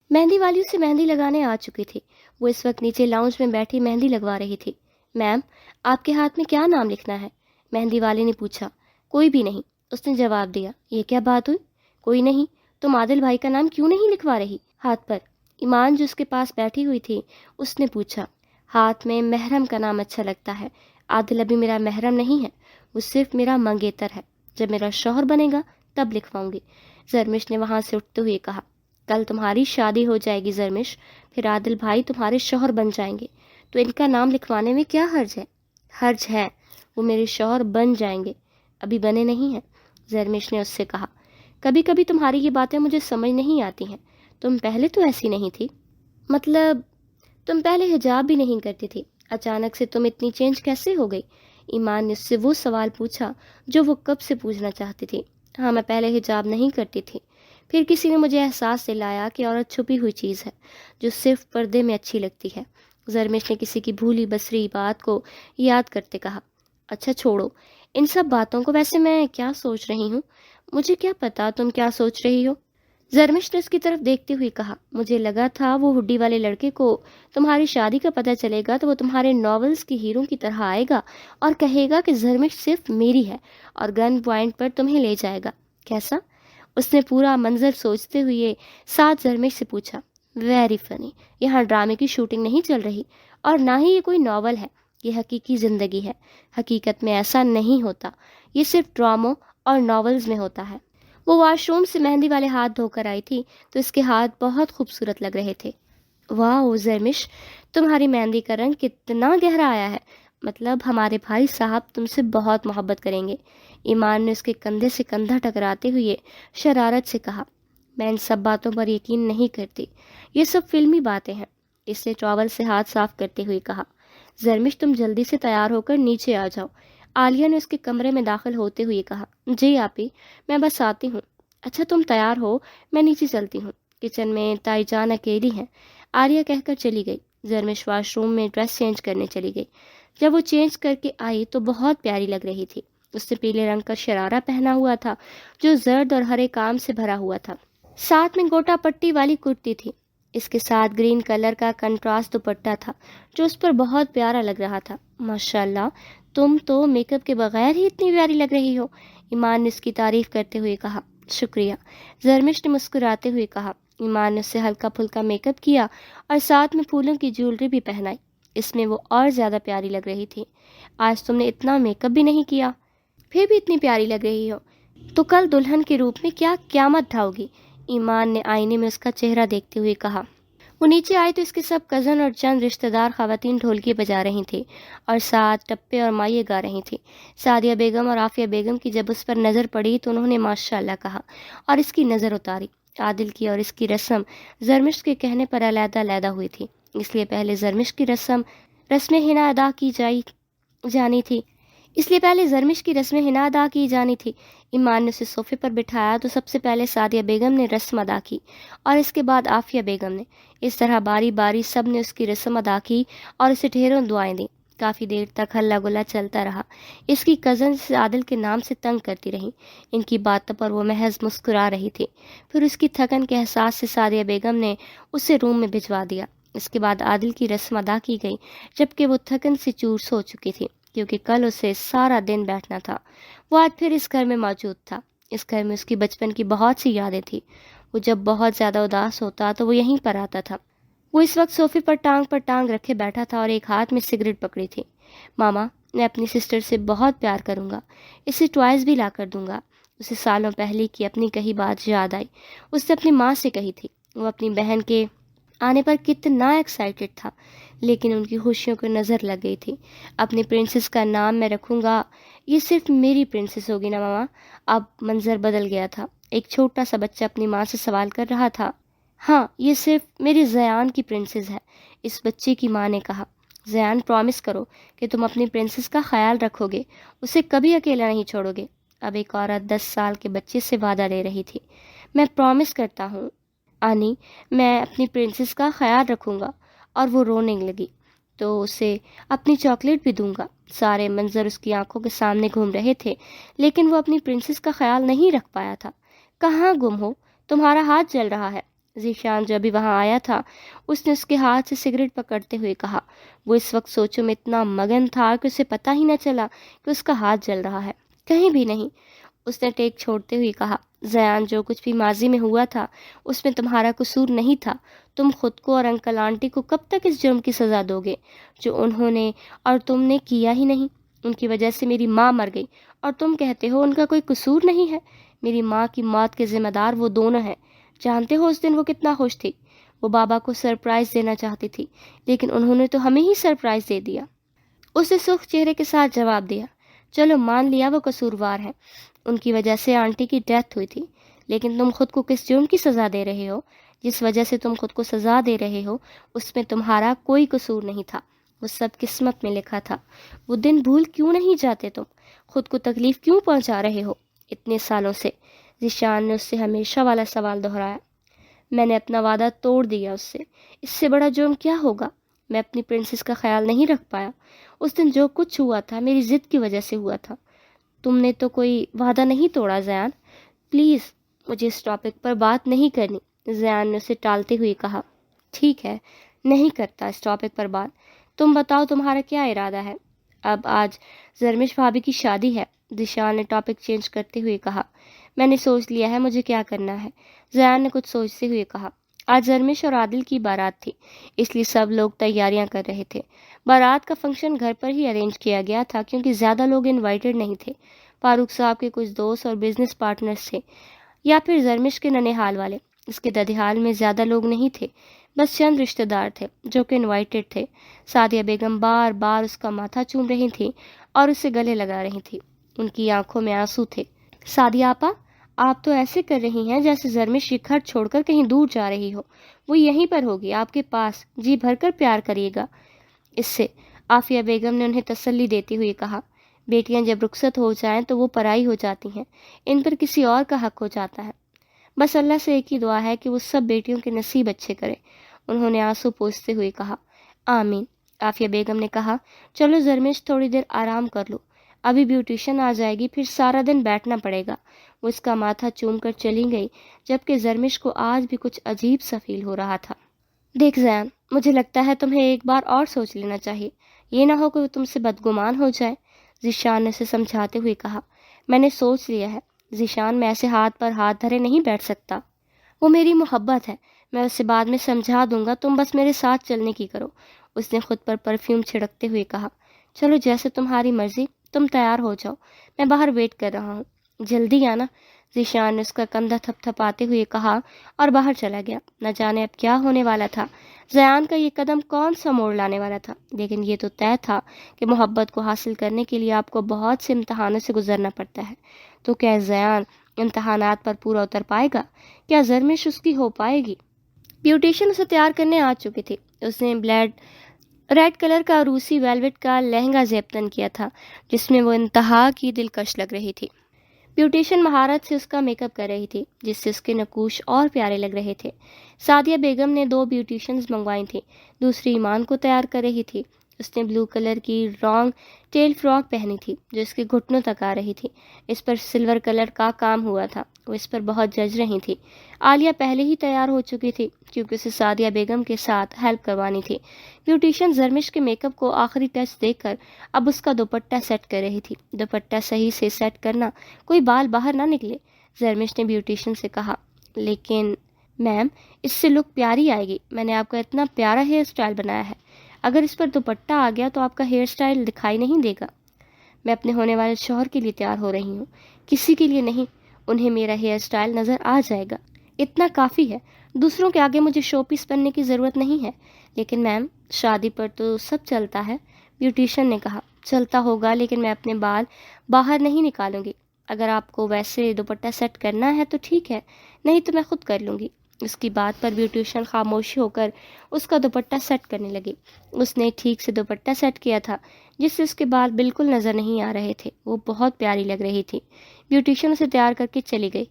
مہندی والی اسے مہندی لگانے آ چکی تھی۔ وہ اس وقت نیچے لاؤنج میں بیٹھی مہندی لگوا رہی تھی۔ میم، آپ کے ہاتھ میں کیا نام لکھنا ہے؟ مہندی والی نے پوچھا۔ کوئی بھی نہیں، اس نے جواب دیا۔ یہ کیا بات ہوئی؟ کوئی نہیں؟ تم عادل بھائی کا نام کیوں نہیں لکھوا رہی ہاتھ پر؟ ایمان جو اس کے پاس بیٹھی ہوئی تھی اس نے پوچھا۔ ہاتھ میں محرم کا نام اچھا لگتا ہے۔ عادل ابھی میرا محرم نہیں ہے، وہ صرف میرا منگیتر ہے۔ جب میرا شوہر بنے گا تب لکھواؤں گی، زرمش نے وہاں سے اٹھتے ہوئے کہا۔ کل تمہاری شادی ہو جائے گی زرمش، پھر عادل بھائی تمہارے شوہر بن جائیں گے، تو ان کا نام لکھوانے میں کیا حرج ہے؟ حرج ہے، وہ میرے شوہر بن جائیں گے، ابھی بنے نہیں ہیں، زرمش نے اس سے کہا۔ کبھی کبھی تمہاری یہ باتیں مجھے سمجھ نہیں آتی ہیں، تم پہلے تو ایسی نہیں تھی۔ مطلب تم پہلے حجاب بھی نہیں کرتی تھی، اچانک سے تم اتنی چینج کیسے ہو گئی؟ ایمان نے اس سے وہ سوال پوچھا جو وہ کب سے پوچھنا چاہتی تھی۔ ہاں، میں پہلے حجاب نہیں کرتی تھی، پھر کسی نے مجھے احساس دلایا کہ عورت چھپی ہوئی چیز ہے جو صرف پردے میں اچھی لگتی ہے، زرمش نے کسی کی بھولی بسری بات کو یاد کرتے کہا۔ اچھا چھوڑو ان سب باتوں کو، ویسے میں کیا سوچ رہی ہوں؟ مجھے کیا پتا تم کیا سوچ رہی ہو؟ زرمش نے اس کی طرف دیکھتے ہوئے کہا۔ مجھے لگا تھا وہ ہڈی والے لڑکے کو تمہاری شادی کا پتہ چلے گا تو وہ تمہارے ناولز کی ہیرو کی طرح آئے گا اور کہے گا کہ زرمش صرف میری ہے اور گن پوائنٹ پر تمہیں لے جائے گا۔ کیسا؟ اس نے پورا منظر سوچتے ہوئے ساتھ زرمش سے پوچھا۔ ویری فنی، یہاں ڈرامے کی شوٹنگ نہیں چل رہی اور نہ ہی یہ کوئی ناول ہے، یہ حقیقی زندگی ہے۔ حقیقت میں ایسا نہیں ہوتا، یہ صرف ڈراموں اور ناولز میں ہوتا ہے۔ وہ واش روم سے مہندی والے ہاتھ دھو کر آئی تھی تو اس کے ہاتھ بہت خوبصورت لگ رہے تھے۔ واہ زرمش، تمہاری مہندی کا رنگ کتنا گہرا آیا ہے، مطلب ہمارے بھائی صاحب تم سے بہت محبت کریں گے، ایمان نے اس کے کندھے سے کندھا ٹکراتے ہوئے شرارت سے کہا۔ میں ان سب باتوں پر یقین نہیں کرتی، یہ سب فلمی باتیں ہیں، اس نے ٹاول سے ہاتھ صاف کرتے ہوئے کہا۔ زرمش تم جلدی سے تیار ہو کر نیچے آ جاؤ، عالیہ نے اس کے کمرے میں داخل ہوتے ہوئے کہا۔ جی آپی، میں بس آتی ہوں۔ اچھا تم تیار ہو، میں نیچے چلتی ہوں، کچن میں تائی جان اکیلی ہیں، عالیہ کہہ کر چلی گئی۔ زرمش واش روم میں ڈریس چینج کرنے چلی گئی۔ جب وہ چینج کر کے آئی تو بہت پیاری لگ رہی تھی۔ اس نے پیلے رنگ کا شرارہ پہنا ہوا تھا جو زرد اور ہرے کام سے بھرا ہوا تھا، ساتھ میں گوٹا پٹی والی کرتی تھی، اس کے ساتھ گرین کلر کا کنٹراسٹ دوپٹہ تھا جو اس پر بہت پیارا لگ رہا تھا۔ ماشاءاللہ، تم تو میک اپ کے بغیر ہی اتنی پیاری لگ رہی ہو، ایمان نے اس کی تعریف کرتے ہوئے کہا۔ شکریہ، زرمش نے مسکراتے ہوئے کہا۔ ایمان نے اسے ہلکا پھلکا میک اپ کیا اور ساتھ میں پھولوں کی جیولری بھی پہنائی، اس میں وہ اور زیادہ پیاری لگ رہی تھی۔ آج تم نے اتنا میک اپ بھی نہیں کیا، پھر بھی اتنی پیاری لگ رہی ہو، تو کل دلہن کے روپ میں کیا قیامت ڈھاؤ گی؟ ایمان نے آئینے میں اس کا چہرہ دیکھتے ہوئے کہا۔ وہ نیچے آئی تو اس کے سب کزن اور چند رشتہ دار خواتین ڈھولکی بجا رہی تھیں اور ساتھ ٹپے اور مائیں گا رہی تھیں۔ سعدیہ بیگم اور عافیہ بیگم کی جب اس پر نظر پڑی تو انہوں نے ماشاءاللہ کہا اور اس کی نظر اتاری۔ عادل کی اور اس کی رسم زرمش کے کہنے پر علیحدہ علیحدہ ہوئی تھی، اس لیے پہلے زرمش کی رسم حنا ادا کی جانی تھی۔ ایمان نے اسے صوفے پر بٹھایا تو سب سے پہلے سعدیہ بیگم نے رسم ادا کی اور اس کے بعد عافیہ بیگم نے۔ اس طرح باری باری سب نے اس کی رسم ادا کی اور اسے ڈھیروں دعائیں دیں۔ کافی دیر تک ہلا گلا چلتا رہا۔ اس کی کزنز عادل کے نام سے تنگ کرتی رہیں، ان کی باتوں پر وہ محض مسکرا رہی تھی۔ پھر اس کی تھکن کے احساس سے سعدیہ بیگم نے اسے روم میں بھجوا دیا۔ اس کے بعد عادل کی رسم ادا کی گئی، جبکہ وہ تھکن سے چور سو چکی تھی کیونکہ کل اسے سارا دن بیٹھنا تھا۔ وہ آج پھر اس گھر میں موجود تھا۔ اس گھر میں اس کی بچپن کی بہت سی یادیں تھیں۔ وہ جب بہت زیادہ اداس ہوتا تو وہ یہیں پر آتا تھا۔ وہ اس وقت صوفے پر ٹانگ رکھے بیٹھا تھا اور ایک ہاتھ میں سگریٹ پکڑی تھی۔ ماما، میں اپنی سسٹر سے بہت پیار کروں گا، اسے ٹوائز بھی لا کر دوں گا۔ اسے سالوں پہلے کی اپنی کہی بات یاد آئی، اس نے اپنی ماں سے کہی تھی۔ وہ اپنی بہن کے آنے پر کتنا ایکسائٹڈ تھا، لیکن ان کی خوشیوں کو نظر لگ گئی تھی۔ اپنی پرنسس کا نام میں رکھوں گا، یہ صرف میری پرنسس ہوگی نا ماما؟ اب منظر بدل گیا تھا۔ ایک چھوٹا سا بچہ اپنی ماں سے سوال کر رہا تھا۔ ہاں، یہ صرف میری زیان کی پرنسس ہے، اس بچے کی ماں نے کہا۔ زیان، پرومس کرو کہ تم اپنی پرنسس کا خیال رکھو گے، اسے کبھی اکیلا نہیں چھوڑو گے۔ اب ایک عورت 10 سال کے بچے سے وعدہ لے رہی تھی۔ میں پرومس کرتا ہوں آنی، میں اپنی پرنسس کا خیال رکھوں گا۔ اور وہ رونے لگی تو اسے اپنی چاکلیٹ بھی دوں گا۔ سارے منظر اس کی آنکھوں کے سامنے گھوم رہے تھے، لیکن وہ اپنی پرنسس کا خیال نہیں رکھ پایا تھا۔ کہاں گم ہو؟ تمہارا ہاتھ جل رہا ہے، ذیشان جو ابھی وہاں آیا تھا اس نے اس کے ہاتھ سے سگریٹ پکڑتے ہوئے کہا۔ وہ اس وقت سوچوں میں اتنا مگن تھا کہ اسے پتہ ہی نہ چلا کہ اس کا ہاتھ جل رہا ہے، کہیں بھی نہیں۔ اس نے ٹیک چھوڑتے ہوئے کہا، زیان جو کچھ بھی ماضی میں ہوا تھا اس میں تمہارا قصور نہیں تھا۔ تم خود کو اور انکل آنٹی کو کب تک اس جرم کی سزا دو گے جو انہوں نے اور تم نے کیا ہی نہیں؟ ان کی وجہ سے میری ماں مر گئی اور تم کہتے ہو ان کا کوئی قصور نہیں ہے۔ میری ماں کی موت کے ذمہ دار وہ دونوں ہیں۔ جانتے ہو اس دن وہ کتنا خوش تھی؟ وہ بابا کو سرپرائز دینا چاہتی تھی لیکن انہوں نے تو ہمیں ہی سرپرائز دے دیا۔ اس نے سرخ چہرے کے ساتھ جواب دیا، چلو مان لیا وہ قصوروار ہے، ان کی وجہ سے آنٹی کی ڈیتھ ہوئی تھی، لیکن تم خود کو کس جرم کی سزا دے رہے ہو؟ جس وجہ سے تم خود کو سزا دے رہے ہو اس میں تمہارا کوئی قصور نہیں تھا، وہ سب قسمت میں لکھا تھا۔ وہ دن بھول کیوں نہیں جاتے تم؟ خود کو تکلیف کیوں پہنچا رہے ہو اتنے سالوں سے؟ ذیشان نے اس سے ہمیشہ والا سوال دہرایا۔ میں نے اپنا وعدہ توڑ دیا اس سے بڑا جرم کیا ہوگا؟ میں اپنی پرنسس کا خیال نہیں رکھ پایا۔ اس دن جو کچھ ہوا تھا میری ضد کی وجہ سے ہوا تھا۔ تم نے تو کوئی وعدہ نہیں توڑا زیان، پلیز مجھے اس ٹاپک پر بات نہیں کرنی۔ زیان نے اسے ٹالتے ہوئے کہا، ٹھیک ہے نہیں کرتا اس ٹاپک پر بات، تم بتاؤ تمہارا کیا ارادہ ہے؟ اب آج زرمش بھابھی کی شادی ہے، ذیشان نے ٹاپک چینج کرتے ہوئے کہا۔ میں نے سوچ لیا ہے مجھے کیا کرنا ہے، زیان نے کچھ سوچتے ہوئے کہا۔ آج زرمش اور عادل کی بارات تھی اس لیے سب لوگ تیاریاں کر رہے تھے۔ بارات کا فنکشن گھر پر ہی ارینج کیا گیا تھا کیونکہ زیادہ لوگ انوائٹڈ نہیں تھے۔ فاروق صاحب کے کچھ دوست اور بزنس پارٹنرز تھے یا پھر زرمش کے ننھیال والے۔ اس کے ددھیال میں زیادہ لوگ نہیں تھے، بس چند رشتہ دار تھے جو کہ انوائٹڈ تھے۔ سعدیہ بیگم بار بار اس کا ماتھا چوم رہی تھیں اور اسے گلے لگا رہی تھیں۔ ان کی آنکھوں میں آنسو تھے۔ سعدیہ آپا، آپ تو ایسے کر رہی ہیں جیسے زرمش یہ گھر چھوڑ کر کہیں دور جا رہی ہو۔ وہ یہیں پر ہوگی آپ کے پاس، جی بھر کر پیار کریے گا اس سے، عافیہ بیگم نے انہیں تسلی دیتے ہوئے کہا۔ بیٹیاں جب رخصت ہو جائیں تو وہ پرائی ہو جاتی ہیں، ان پر کسی اور کا حق ہو جاتا ہے۔ بس اللہ سے ایک ہی دعا ہے کہ وہ سب بیٹیوں کے نصیب اچھے کرے، انہوں نے آنسو پوچھتے ہوئے کہا۔ آمین، عافیہ بیگم نے کہا۔ چلو زرمش تھوڑی دیر آرام کر لو، ابھی بیوٹیشن آ جائے گی پھر سارا دن بیٹھنا پڑے گا۔ وہ اس کا ماتھا چوم کر چلی گئی جبکہ زرمش کو آج بھی کچھ عجیب سا فیل ہو رہا تھا۔ دیکھ زیان، مجھے لگتا ہے تمہیں ایک بار اور سوچ لینا چاہیے، یہ نہ ہو کہ وہ تم سے بدگمان ہو جائے، ذیشان نے اسے سمجھاتے ہوئے کہا۔ میں نے سوچ لیا ہے ذیشان، میں ایسے ہاتھ پر ہاتھ دھرے نہیں بیٹھ سکتا۔ وہ میری محبت ہے، میں اسے بعد میں سمجھا دوں گا، تم بس میرے ساتھ چلنے کی کرو، اس نے خود پر پرفیوم چھڑکتے ہوئے کہا۔ چلو جیسے تمہاری مرضی، تم تیار ہو جاؤ، میں باہر ویٹ کر رہا ہوں، جلدی آنا، ذیشان نے اس کا کندھا تھپ تھپاتے ہوئے کہا اور باہر چلا گیا۔ نہ جانے اب کیا ہونے والا تھا، زیان کا یہ قدم کون سا موڑ لانے والا تھا، لیکن یہ تو طے تھا کہ محبت کو حاصل کرنے کے لیے آپ کو بہت سے امتحانوں سے گزرنا پڑتا ہے۔ تو کیا زیان امتحانات پر پورا اتر پائے گا؟ کیا زرمش اس کی ہو پائے گی؟ بیوٹیشن اسے تیار کرنے آ چکی تھی۔ اس نے ریڈ کلر کا روسی ویلویٹ کا لہنگا زیبتن کیا تھا جس میں وہ انتہا کی دلکش لگ رہی تھی۔ بیوٹیشن مہارت سے اس کا میک اپ کر رہی تھی جس سے اس کے نقوش اور پیارے لگ رہے تھے۔ سعدیہ بیگم نے 2 بیوٹیشنز منگوائی تھیں، دوسری ایمان کو تیار کر رہی تھی۔ اس نے بلو کلر کی رانگ ٹیل فراک پہنی تھی جو اس کے گھٹنوں تک آ رہی تھی، اس پر سلور کلر کا کام ہوا تھا، وہ اس پر بہت جج رہی تھی۔ عالیہ پہلے ہی تیار ہو چکی تھی کیونکہ اسے سعدیہ بیگم کے ساتھ ہیلپ کروانی تھی۔ بیوٹیشن زرمش کے میک اپ کو آخری ٹچ دے کر اب اس کا دوپٹہ سیٹ کر رہی تھی۔ دوپٹہ صحیح سے سیٹ کرنا، کوئی بال باہر نہ نکلے، زرمش نے بیوٹیشن سے کہا۔ لیکن میم، اس سے لک پیاری آئے گی، میں نے آپ کا اتنا پیارا ہیئر اسٹائل بنایا ہے، اگر اس پر دوپٹہ آ گیا تو آپ کا ہیئر اسٹائل دکھائی نہیں دے گا۔ میں اپنے ہونے والے شوہر کے لیے تیار ہو رہی ہوں، کسی کے لیے نہیں، انہیں میرا ہیئر اسٹائل نظر آ جائے گا، اتنا کافی ہے، دوسروں کے آگے مجھے شو پیس بننے کی ضرورت نہیں ہے۔ لیکن میم، شادی پر تو سب چلتا ہے، بیوٹیشن نے کہا۔ چلتا ہوگا لیکن میں اپنے بال باہر نہیں نکالوں گی، اگر آپ کو ویسے دوپٹہ سیٹ کرنا ہے تو ٹھیک ہے، نہیں تو میں خود کر لوں گی۔ اس کی بات پر بیوٹیشن خاموش ہو کر اس کا دوپٹہ سیٹ کرنے لگی۔ اس نے ٹھیک سے دوپٹہ سیٹ کیا تھا جس سے اس کے بال بالکل نظر نہیں آ رہے تھے، وہ بہت پیاری لگ رہی تھی۔ بیوٹیشن اسے تیار کر کے چلی گئی۔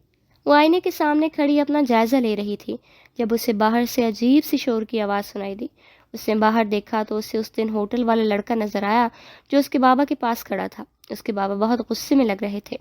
وہ آئینے کے سامنے کھڑی اپنا جائزہ لے رہی تھی جب اسے باہر سے عجیب سی شور کی آواز سنائی دی۔ اس نے باہر دیکھا تو اسے اس دن ہوٹل والا لڑکا نظر آیا جو اس کے بابا کے پاس کھڑا تھا۔ اس کے بابا بہت غصے میں لگ رہے تھے۔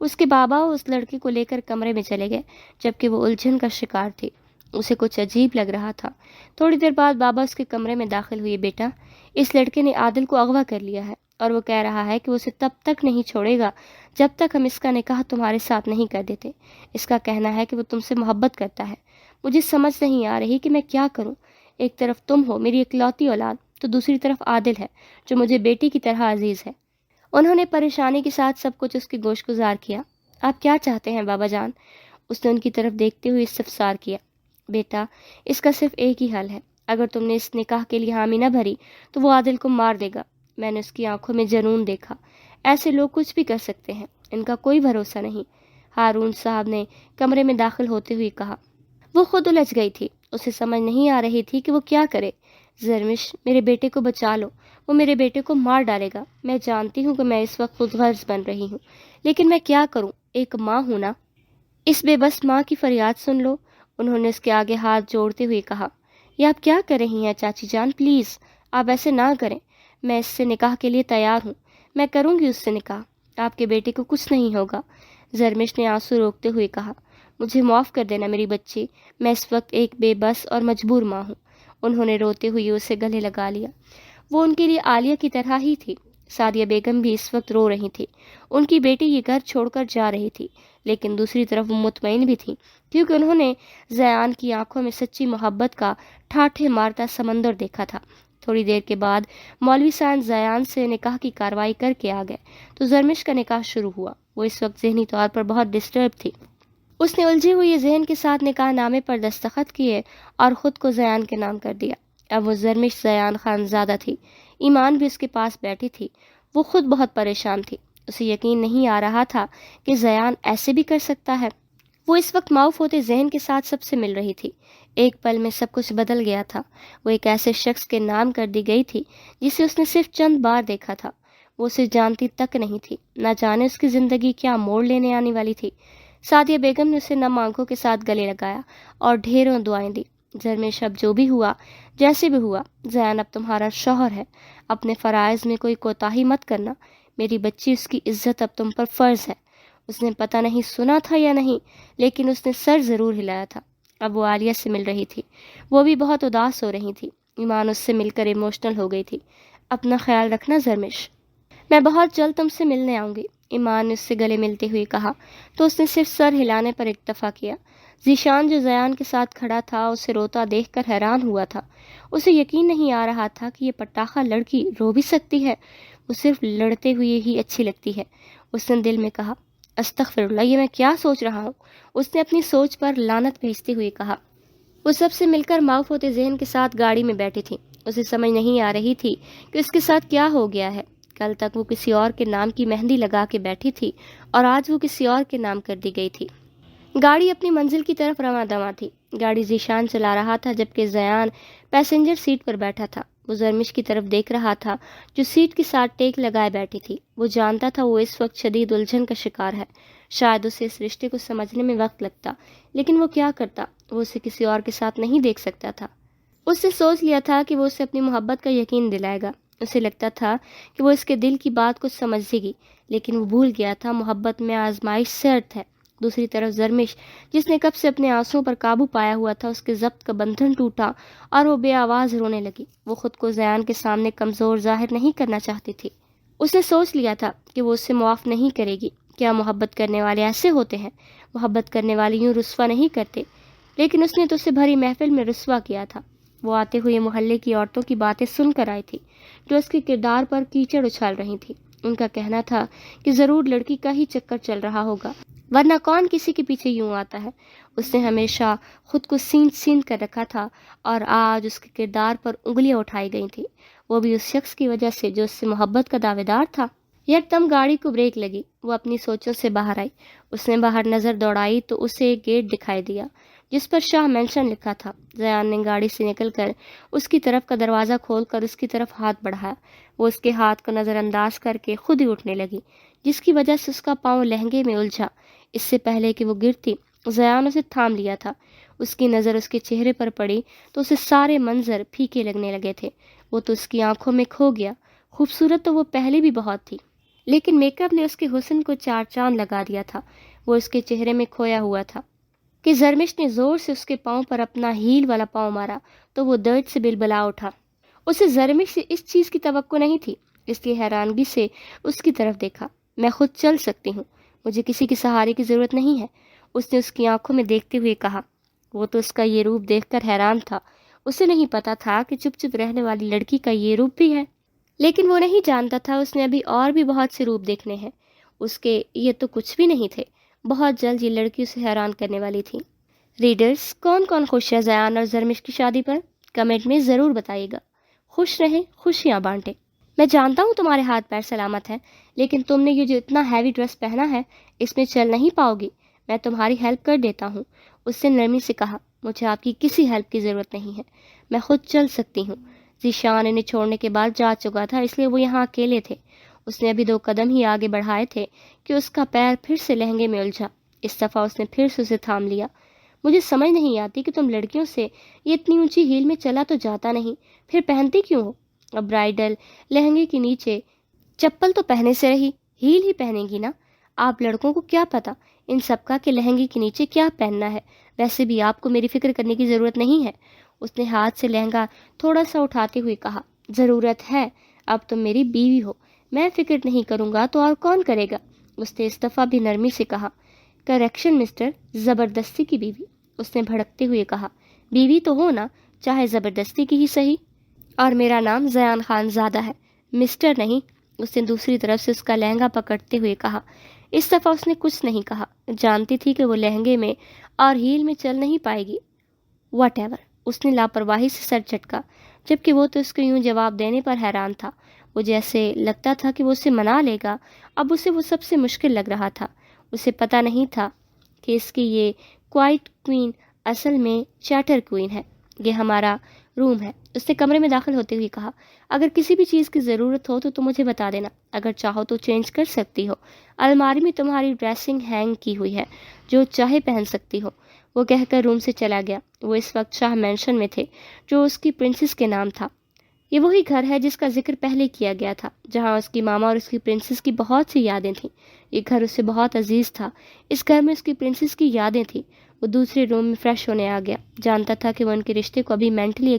اس کے بابا اس لڑکی کو لے کر کمرے میں چلے گئے جبکہ وہ الجھن کا شکار تھی۔ اسے کچھ عجیب لگ رہا تھا۔ تھوڑی دیر بعد بابا اس کے کمرے میں داخل ہوئے۔ بیٹا، اس لڑکے نے عادل کو اغوا کر لیا ہے اور وہ کہہ رہا ہے کہ وہ اسے تب تک نہیں چھوڑے گا جب تک ہم اس کا نکاح تمہارے ساتھ نہیں کر دیتے۔ اس کا کہنا ہے کہ وہ تم سے محبت کرتا ہے۔ مجھے سمجھ نہیں آ رہی کہ میں کیا کروں۔ ایک طرف تم ہو میری اکلوتی اولاد، تو دوسری طرف عادل ہے جو مجھے بیٹی کی طرح عزیز ہے۔ انہوں نے پریشانی کے ساتھ سب کچھ اس کی گوش گزار کیا۔ آپ کیا چاہتے ہیں بابا جان؟ اس نے ان کی طرف دیکھتے ہوئے استفسار کیا۔ بیٹا، اس کا صرف ایک ہی حل ہے۔ اگر تم نے اس نکاح کے لیے حامی نہ بھری تو وہ عادل کو مار دے گا۔ میں نے اس کی آنکھوں میں جنون دیکھا۔ ایسے لوگ کچھ بھی کر سکتے ہیں، ان کا کوئی بھروسہ نہیں، ہارون صاحب نے کمرے میں داخل ہوتے ہوئے کہا۔ وہ خود الجھ گئی تھی، اسے سمجھ نہیں آ رہی تھی کہ وہ کیا کرے۔ زرمش، میرے بیٹے کو بچا لو، وہ میرے بیٹے کو مار ڈالے گا۔ میں جانتی ہوں کہ میں اس وقت خود غرض بن رہی ہوں، لیکن میں کیا کروں، ایک ماں ہوں نا۔ اس بے بس ماں کی فریاد سن لو، انہوں نے اس کے آگے ہاتھ جوڑتے ہوئے کہا۔ یہ آپ کیا کر رہی ہیں چاچی جان؟ پلیز آپ ایسے نہ کریں، میں اس سے نکاح کے لیے تیار ہوں، میں کروں گی اس سے نکاح، آپ کے بیٹے کو کچھ نہیں ہوگا۔ زرمش نے آنسو روکتے ہوئے کہا۔ مجھے معاف کر دینا میری بچی، میں اس وقت ایک بے بس اور مجبور ماں ہوں۔ انہوں نے روتے ہوئے اسے گلے لگا لیا۔ وہ ان کے لیے عالیہ کی طرح ہی تھی۔ سعدیہ بیگم بھی اس وقت رو رہی تھی۔ ان کی بیٹی یہ گھر چھوڑ کر جا رہی تھی، لیکن دوسری طرف وہ مطمئن بھی تھی، کیونکہ انہوں نے زیان کی آنکھوں میں سچی محبت کا ٹھاٹھے مارتا سمندر دیکھا تھا۔ تھوڑی دیر کے بعد مولوی صاحب زیان سے نکاح کی کارروائی کر کے آ گئے تو زرمش کا نکاح شروع ہوا۔ وہ اس وقت ذہنی طور پر بہت ڈسٹرب تھی۔ اس نے الجھے ہوئے ذہن کے ساتھ نکاح نامے پر دستخط کیے اور خود کو زیان کے نام کر دیا۔ اب وہ زرمش زیان خان زادہ تھی۔ ایمان بھی اس کے پاس بیٹھی تھی۔ وہ خود بہت پریشان تھی۔ اسے یقین نہیں آ رہا تھا کہ زیان ایسے بھی کر سکتا ہے۔ وہ اس وقت معاف ہوتے ذہن کے ساتھ سب سے مل رہی تھی۔ ایک پل میں سب کچھ بدل گیا تھا۔ وہ ایک ایسے شخص کے نام کر دی گئی تھی جسے اس نے صرف چند بار دیکھا تھا۔ وہ اسے جانتی تک نہیں تھی، نہ جانے اس کی زندگی کیا موڑ لینے آنے والی تھی۔ سعدیہ بیگم نے اسے نم آنکھوں کے ساتھ گلے لگایا اور ڈھیروں دعائیں دی۔ زرمش، اب جو بھی ہوا، جیسے بھی ہوا، زیان اب تمہارا شوہر ہے، اپنے فرائض میں کوئی کوتاہی مت کرنا۔ میری بچی، اس کی عزت اب تم پر فرض ہے۔ اس نے پتہ نہیں سنا تھا یا نہیں، لیکن اس نے سر ضرور ہلایا تھا۔ اب وہ عالیہ سے مل رہی تھی۔ وہ بھی بہت اداس ہو رہی تھی۔ ایمان اس سے مل کر ایموشنل ہو گئی تھی۔ اپنا خیال رکھنا زرمش، میں بہت جلد تم سے ملنے آؤں گی، ایمان نے اس سے گلے ملتے ہوئے کہا تو اس نے صرف سر ہلانے پر اکتفا کیا۔ ذیشان جو زیان کے ساتھ کھڑا تھا اسے روتا دیکھ کر حیران ہوا تھا۔ اسے یقین نہیں آ رہا تھا کہ یہ پٹاخہ لڑکی رو بھی سکتی ہے، وہ صرف لڑتے ہوئے ہی اچھی لگتی ہے۔ اس نے دل میں کہا، استغفر اللہ، یہ میں کیا سوچ رہا ہوں۔ اس نے اپنی سوچ پر لعنت بھیجتے ہوئے کہا۔ وہ سب سے مل کر معاف ہوتے ذہن کے ساتھ گاڑی میں بیٹھی تھی۔ اسے سمجھ نہیں آ رہی تھی کہ اس کے ساتھ کیا ہو گیا ہے۔ کل تک وہ کسی اور کے نام کی مہندی لگا کے بیٹھی تھی اور آج وہ کسی اور کے نام کر دی گئی تھی۔ گاڑی اپنی منزل کی طرف رواں دواں تھی۔ گاڑی ذیشان چلا رہا تھا جبکہ زیان پیسنجر سیٹ پر بیٹھا تھا۔ وہ زرمش کی طرف دیکھ رہا تھا جو سیٹ کے ساتھ ٹیک لگائے بیٹھی تھی۔ وہ جانتا تھا وہ اس وقت شدید الجھن کا شکار ہے۔ شاید اسے اس رشتے کو سمجھنے میں وقت لگتا، لیکن وہ کیا کرتا، وہ اسے کسی اور کے ساتھ نہیں دیکھ سکتا تھا۔ اس نے سوچ لیا تھا کہ وہ اسے اپنی محبت کا یقین دلائے گا۔ اسے لگتا تھا کہ وہ اس کے دل کی بات کو سمجھے گی، لیکن وہ بھول گیا تھا محبت میں آزمائش شرط ہے۔ دوسری طرف زرمش، جس نے کب سے اپنے آنسوں پر قابو پایا ہوا تھا، اس کے ضبط کا بندھن ٹوٹا اور وہ بے آواز رونے لگی۔ وہ خود کو زیان کے سامنے کمزور ظاہر نہیں کرنا چاہتی تھی۔ اس نے سوچ لیا تھا کہ وہ اس سے معاف نہیں کرے گی۔ کیا محبت کرنے والے ایسے ہوتے ہیں؟ محبت کرنے والے یوں رسوا نہیں کرتے، لیکن اس نے تو اسے بھری محفل میں رسوا کیا تھا۔ وہ آتے ہوئے محلے کی عورتوں کی باتیں سن کر آئی تھی جو اس کے کردار پر کیچڑ اچھال رہی تھی۔ ان کا کہنا تھا کہ ضرور لڑکی کا ہی چکر چل رہا ہوگا، ورنہ کون کسی کے پیچھے یوں آتا ہے۔ اس نے ہمیشہ خود کو سیند کر رکھا تھا اور آج اس کے کردار پر انگلیاں اٹھائی گئی تھیں، وہ بھی اس شخص کی وجہ سے جو اس سے محبت کا دعوے دار تھا۔ یکدم گاڑی کو بریک لگی۔ وہ اپنی سوچوں سے باہر آئی۔ اس نے باہر نظر دوڑائی تو اسے ایک گیٹ دکھائی دیا جس پر شاہ مینشن لکھا تھا۔ زیان نے گاڑی سے نکل کر اس کی طرف کا دروازہ کھول کر اس کی طرف ہاتھ بڑھایا۔ وہ اس کے ہاتھ کو نظر انداز کر کے خود ہی اٹھنے لگی، جس کی وجہ سے اس کا پاؤں لہنگے میں الجھا۔ اس سے پہلے کہ وہ گرتی، زیان اسے تھام لیا تھا۔ اس کی نظر اس کے چہرے پر پڑی تو اسے سارے منظر پھیکے لگنے لگے تھے۔ وہ تو اس کی آنکھوں میں کھو گیا۔ خوبصورت تو وہ پہلے بھی بہت تھی، لیکن میک اپ نے اس کے حسن کو چار چاند لگا دیا تھا۔ وہ اس کے چہرے میں کھویا ہوا تھا۔ کہ زرمش نے زور سے اس کے پاؤں پر اپنا ہیل والا پاؤں مارا تو وہ درد سے بلبلا اٹھا۔ اسے زرمش سے اس چیز کی توقع نہیں تھی، اس لیے حیرانگی سے اس کی طرف دیکھا۔ میں خود چل سکتی ہوں، مجھے کسی کے سہارے کی ضرورت نہیں ہے، اس نے اس کی آنکھوں میں دیکھتے ہوئے کہا۔ وہ تو اس کا یہ روپ دیکھ کر حیران تھا، اسے نہیں پتا تھا کہ چپ چپ رہنے والی لڑکی کا یہ روپ بھی ہے، لیکن وہ نہیں جانتا تھا اس نے ابھی اور بھی بہت سے روپ دیکھنے ہیں، اس کے یہ تو کچھ بھی نہیں تھے۔ بہت جلد یہ لڑکی اسے حیران کرنے والی تھی۔ ریڈرز، کون کون خوش ہے زیان اور زرمش کی شادی پر؟ کمنٹ میں ضرور بتائیے گا۔ خوش رہیں، خوشیاں بانٹیں۔ میں جانتا ہوں تمہارے ہاتھ پیر سلامت ہیں، لیکن تم نے یہ جو اتنا ہیوی ڈریس پہنا ہے اس میں چل نہیں پاؤ گی، میں تمہاری ہیلپ کر دیتا ہوں، اس نے نرمی سے کہا۔ مجھے آپ کی کسی ہیلپ کی ضرورت نہیں ہے، میں خود چل سکتی ہوں۔ ذیشان انہیں چھوڑنے کے بعد جا چکا تھا، اس لیے وہ یہاں اکیلے تھے۔ اس نے ابھی 2 قدم ہی آگے بڑھائے تھے کہ اس کا پیر پھر سے لہنگے میں الجھا۔ اس دفعہ اس نے پھر سے اسے تھام لیا۔ مجھے سمجھ نہیں آتی کہ تم لڑکیوں سے یہ اتنی اونچی ہیل میں چلا تو جاتا نہیں، پھر پہنتی کیوں ہو؟ اب برائڈل لہنگے کے نیچے چپل تو پہنے سے رہی، ہیل ہی پہنے گی نا؟ آپ لڑکوں کو کیا پتا ان سب کا کہ لہنگے کے نیچے کیا پہننا ہے؟ ویسے بھی آپ کو میری فکر کرنے کی ضرورت نہیں ہے، اس نے ہاتھ سے لہنگا تھوڑا سا اٹھاتے ہوئے کہا۔ ضرورت ہے، اب تم میری بیوی ہو، میں فکر نہیں کروں گا تو اور کون کرے گا؟ اس نے اس دفعہ بھی نرمی سے کہا۔ کریکشن مسٹر، زبردستی کی بیوی، اس نے بھڑکتے ہوئے کہا۔ بیوی تو ہو نا، چاہے زبردستی کی ہی صحیح، اور میرا نام زیان خان زادہ ہے، مسٹر نہیں، اس نے دوسری طرف سے اس کا لہنگا پکڑتے ہوئے کہا۔ اس دفعہ اس نے کچھ نہیں کہا، جانتی تھی کہ وہ لہنگے میں اور ہیل میں چل نہیں پائے گی۔ واٹ ایور، اس نے لاپرواہی سے سر چٹکا، جبکہ وہ تو اس کو یوں جواب دینے پر حیران تھا۔ وہ جیسے لگتا تھا کہ وہ اسے منا لے گا، اب اسے وہ سب سے مشکل لگ رہا تھا۔ اسے پتہ نہیں تھا کہ اس کی یہ کوائٹ کوئین اصل میں چیٹر کوئین ہے۔ یہ ہمارا روم ہے، اس نے کمرے میں داخل ہوتے ہوئے کہا۔ اگر کسی بھی چیز کی ضرورت ہو تو تم مجھے بتا دینا، اگر چاہو تو چینج کر سکتی ہو، الماری میں تمہاری ڈریسنگ ہینگ کی ہوئی ہے، جو چاہے پہن سکتی ہو، وہ کہہ کر روم سے چلا گیا۔ وہ اس وقت شاہ مینشن میں تھے، جو اس کی پرنسس کے نام تھا۔ یہ وہی گھر ہے جس کا ذکر پہلے کیا گیا تھا، جہاں اس کی ماما اور اس کی پرنسس کی بہت سی یادیں تھیں۔ یہ گھر اسے بہت عزیز تھا، اس گھر میں اس کی پرنسس کی یادیں تھیں۔ وہ دوسرے روم میں فریش ہونے آ گیا، جانتا تھا کہ وہ ان کے رشتے کو ابھی مینٹلی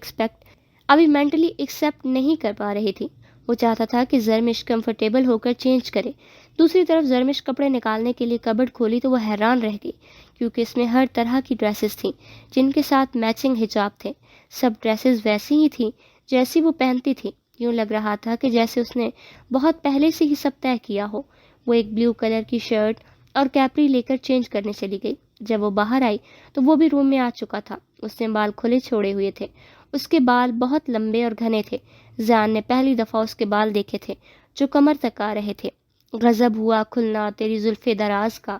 ایکسیپٹ نہیں کر پا رہی تھی۔ وہ چاہتا تھا کہ زرمش کمفرٹیبل ہو کر چینج کرے۔ دوسری طرف زرمش کپڑے نکالنے کے لیے کبڈ کھولی تو وہ حیران رہ گئی، کیونکہ اس میں ہر طرح کی ڈریسز تھیں جن کے ساتھ میچنگ حجاب تھے۔ سب ڈریسز ویسی ہی تھیں جیسی وہ پہنتی تھی، یوں لگ رہا تھا کہ جیسے اس نے بہت پہلے سے ہی سب طے کیا ہو۔ وہ ایک بلیو کلر کی شرٹ اور کیپری لے کر چینج کرنے چلی گئی۔ جب وہ باہر آئی تو وہ بھی روم میں آ چکا تھا۔ اس نے بال کھلے چھوڑے ہوئے تھے، اس کے بال بہت لمبے اور گھنے تھے۔ زیان نے پہلی دفعہ اس کے بال دیکھے تھے جو کمر تک آ رہے تھے۔ غضب ہوا کھلنا تیری زلفے دراز کا،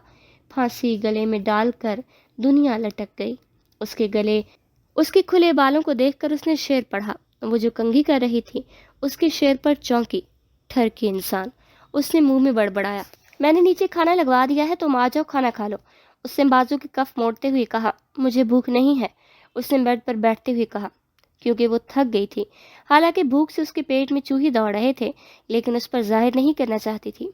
پھانسی گلے میں ڈال کر دنیا لٹک گئی۔ اس کے کھلے بالوں کو دیکھ کر اس نے شعر پڑھا۔ وہ جو کنگھی کر رہی تھی اس کے شعر پر چونکی۔ ٹھرکی انسان، اس نے منہ میں بڑبڑایا۔ میں نے نیچے کھانا لگوا دیا ہے، تم آ جاؤ کھانا کھا لو، اس نے بازو کی کف موڑتے ہوئے کہا۔ مجھے بھوک نہیں ہے، اس نے بیڈ پر بیٹھتے ہوئے کہا، کیونکہ وہ تھک گئی تھی۔ حالانکہ بھوک سے اس کے پیٹ میں چوہے دوڑ رہے تھے، لیکن اس پر ظاہر نہیں کرنا چاہتی تھی۔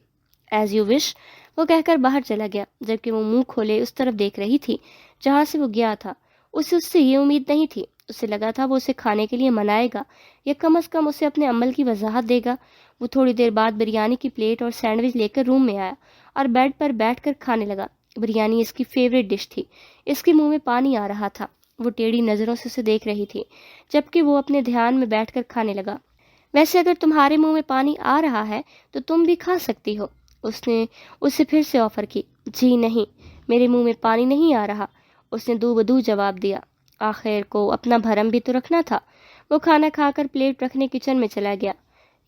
ایز یو وش، وہ کہہ کر باہر چلا گیا، جبکہ وہ منہ کھولے اس طرف دیکھ رہی تھی جہاں سے وہ گیا تھا۔ اسے اس سے یہ امید نہیں تھی، اسے لگا تھا وہ اسے کھانے کے لیے منائے گا یا کم از کم اسے اپنے عمل کی وضاحت دے گا۔ وہ تھوڑی دیر بعد بریانی کی پلیٹ اور سینڈوچ لے کر روم میں آیا اور بیڈ پر بیٹھ کر کھانے لگا۔ بریانی اس کی فیوریٹ ڈش تھی۔ اس کے منہ میں پانی آ رہا تھا، وہ ٹیڑھی نظروں سے اسے دیکھ رہی تھی جبکہ وہ اپنے دھیان میں بیٹھ کر کھانے لگا۔ ویسے اگر تمہارے منہ میں پانی آ رہا ہے تو تم بھی کھا سکتی ہو، اس نے اسے پھر سے آفر کی۔ جی نہیں، میرے منہ میں پانی نہیں آ رہا، اس نے دو بدو جواب دیا۔ آخر کو اپنا بھرم بھی تو رکھنا تھا۔ وہ کھانا کھا کر پلیٹ رکھنے کچن میں چلا گیا۔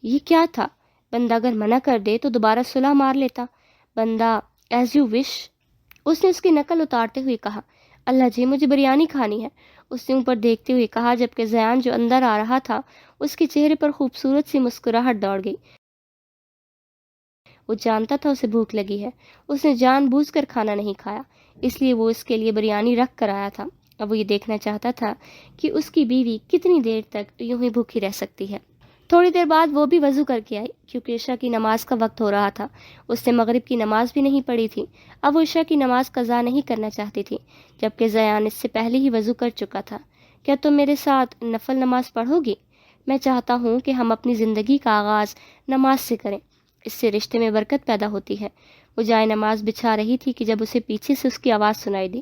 یہ کیا تھا؟ بندہ اگر منع کر دے تو دوبارہ صلح مار لیتا۔ بندہ ایز یو وش، اس نے اس کی نقل اتارتے ہوئے کہا۔ اللہ جی، مجھے بریانی کھانی ہے، اس نے اوپر دیکھتے ہوئے کہا، جبکہ زیان جو اندر آ رہا تھا اس کے چہرے پر خوبصورت سی مسکراہٹ دوڑ گئی۔ وہ جانتا تھا اسے بھوک لگی ہے، اس نے جان بوجھ کر کھانا نہیں کھایا، اس لیے وہ اس کے لیے بریانی رکھ کر آیا تھا۔ اب وہ یہ دیکھنا چاہتا تھا کہ اس کی بیوی کتنی دیر تک یوں ہی بھوکی رہ سکتی ہے۔ تھوڑی دیر بعد وہ بھی وضو کر کے آئی کیونکہ عشاء کی نماز کا وقت ہو رہا تھا۔ اس نے مغرب کی نماز بھی نہیں پڑھی تھی۔ اب وہ عشاء کی نماز قضا نہیں کرنا چاہتی تھی، جبکہ زیان اس سے پہلے ہی وضو کر چکا تھا۔ کیا تم میرے ساتھ نفل نماز پڑھو گی؟ میں چاہتا ہوں کہ ہم اپنی زندگی کا آغاز نماز سے کریں، اس سے رشتے میں برکت پیدا ہوتی ہے۔ وہ جائے نماز بچھا رہی تھی کہ جب اسے پیچھے سے اس کی آواز سنائی دی۔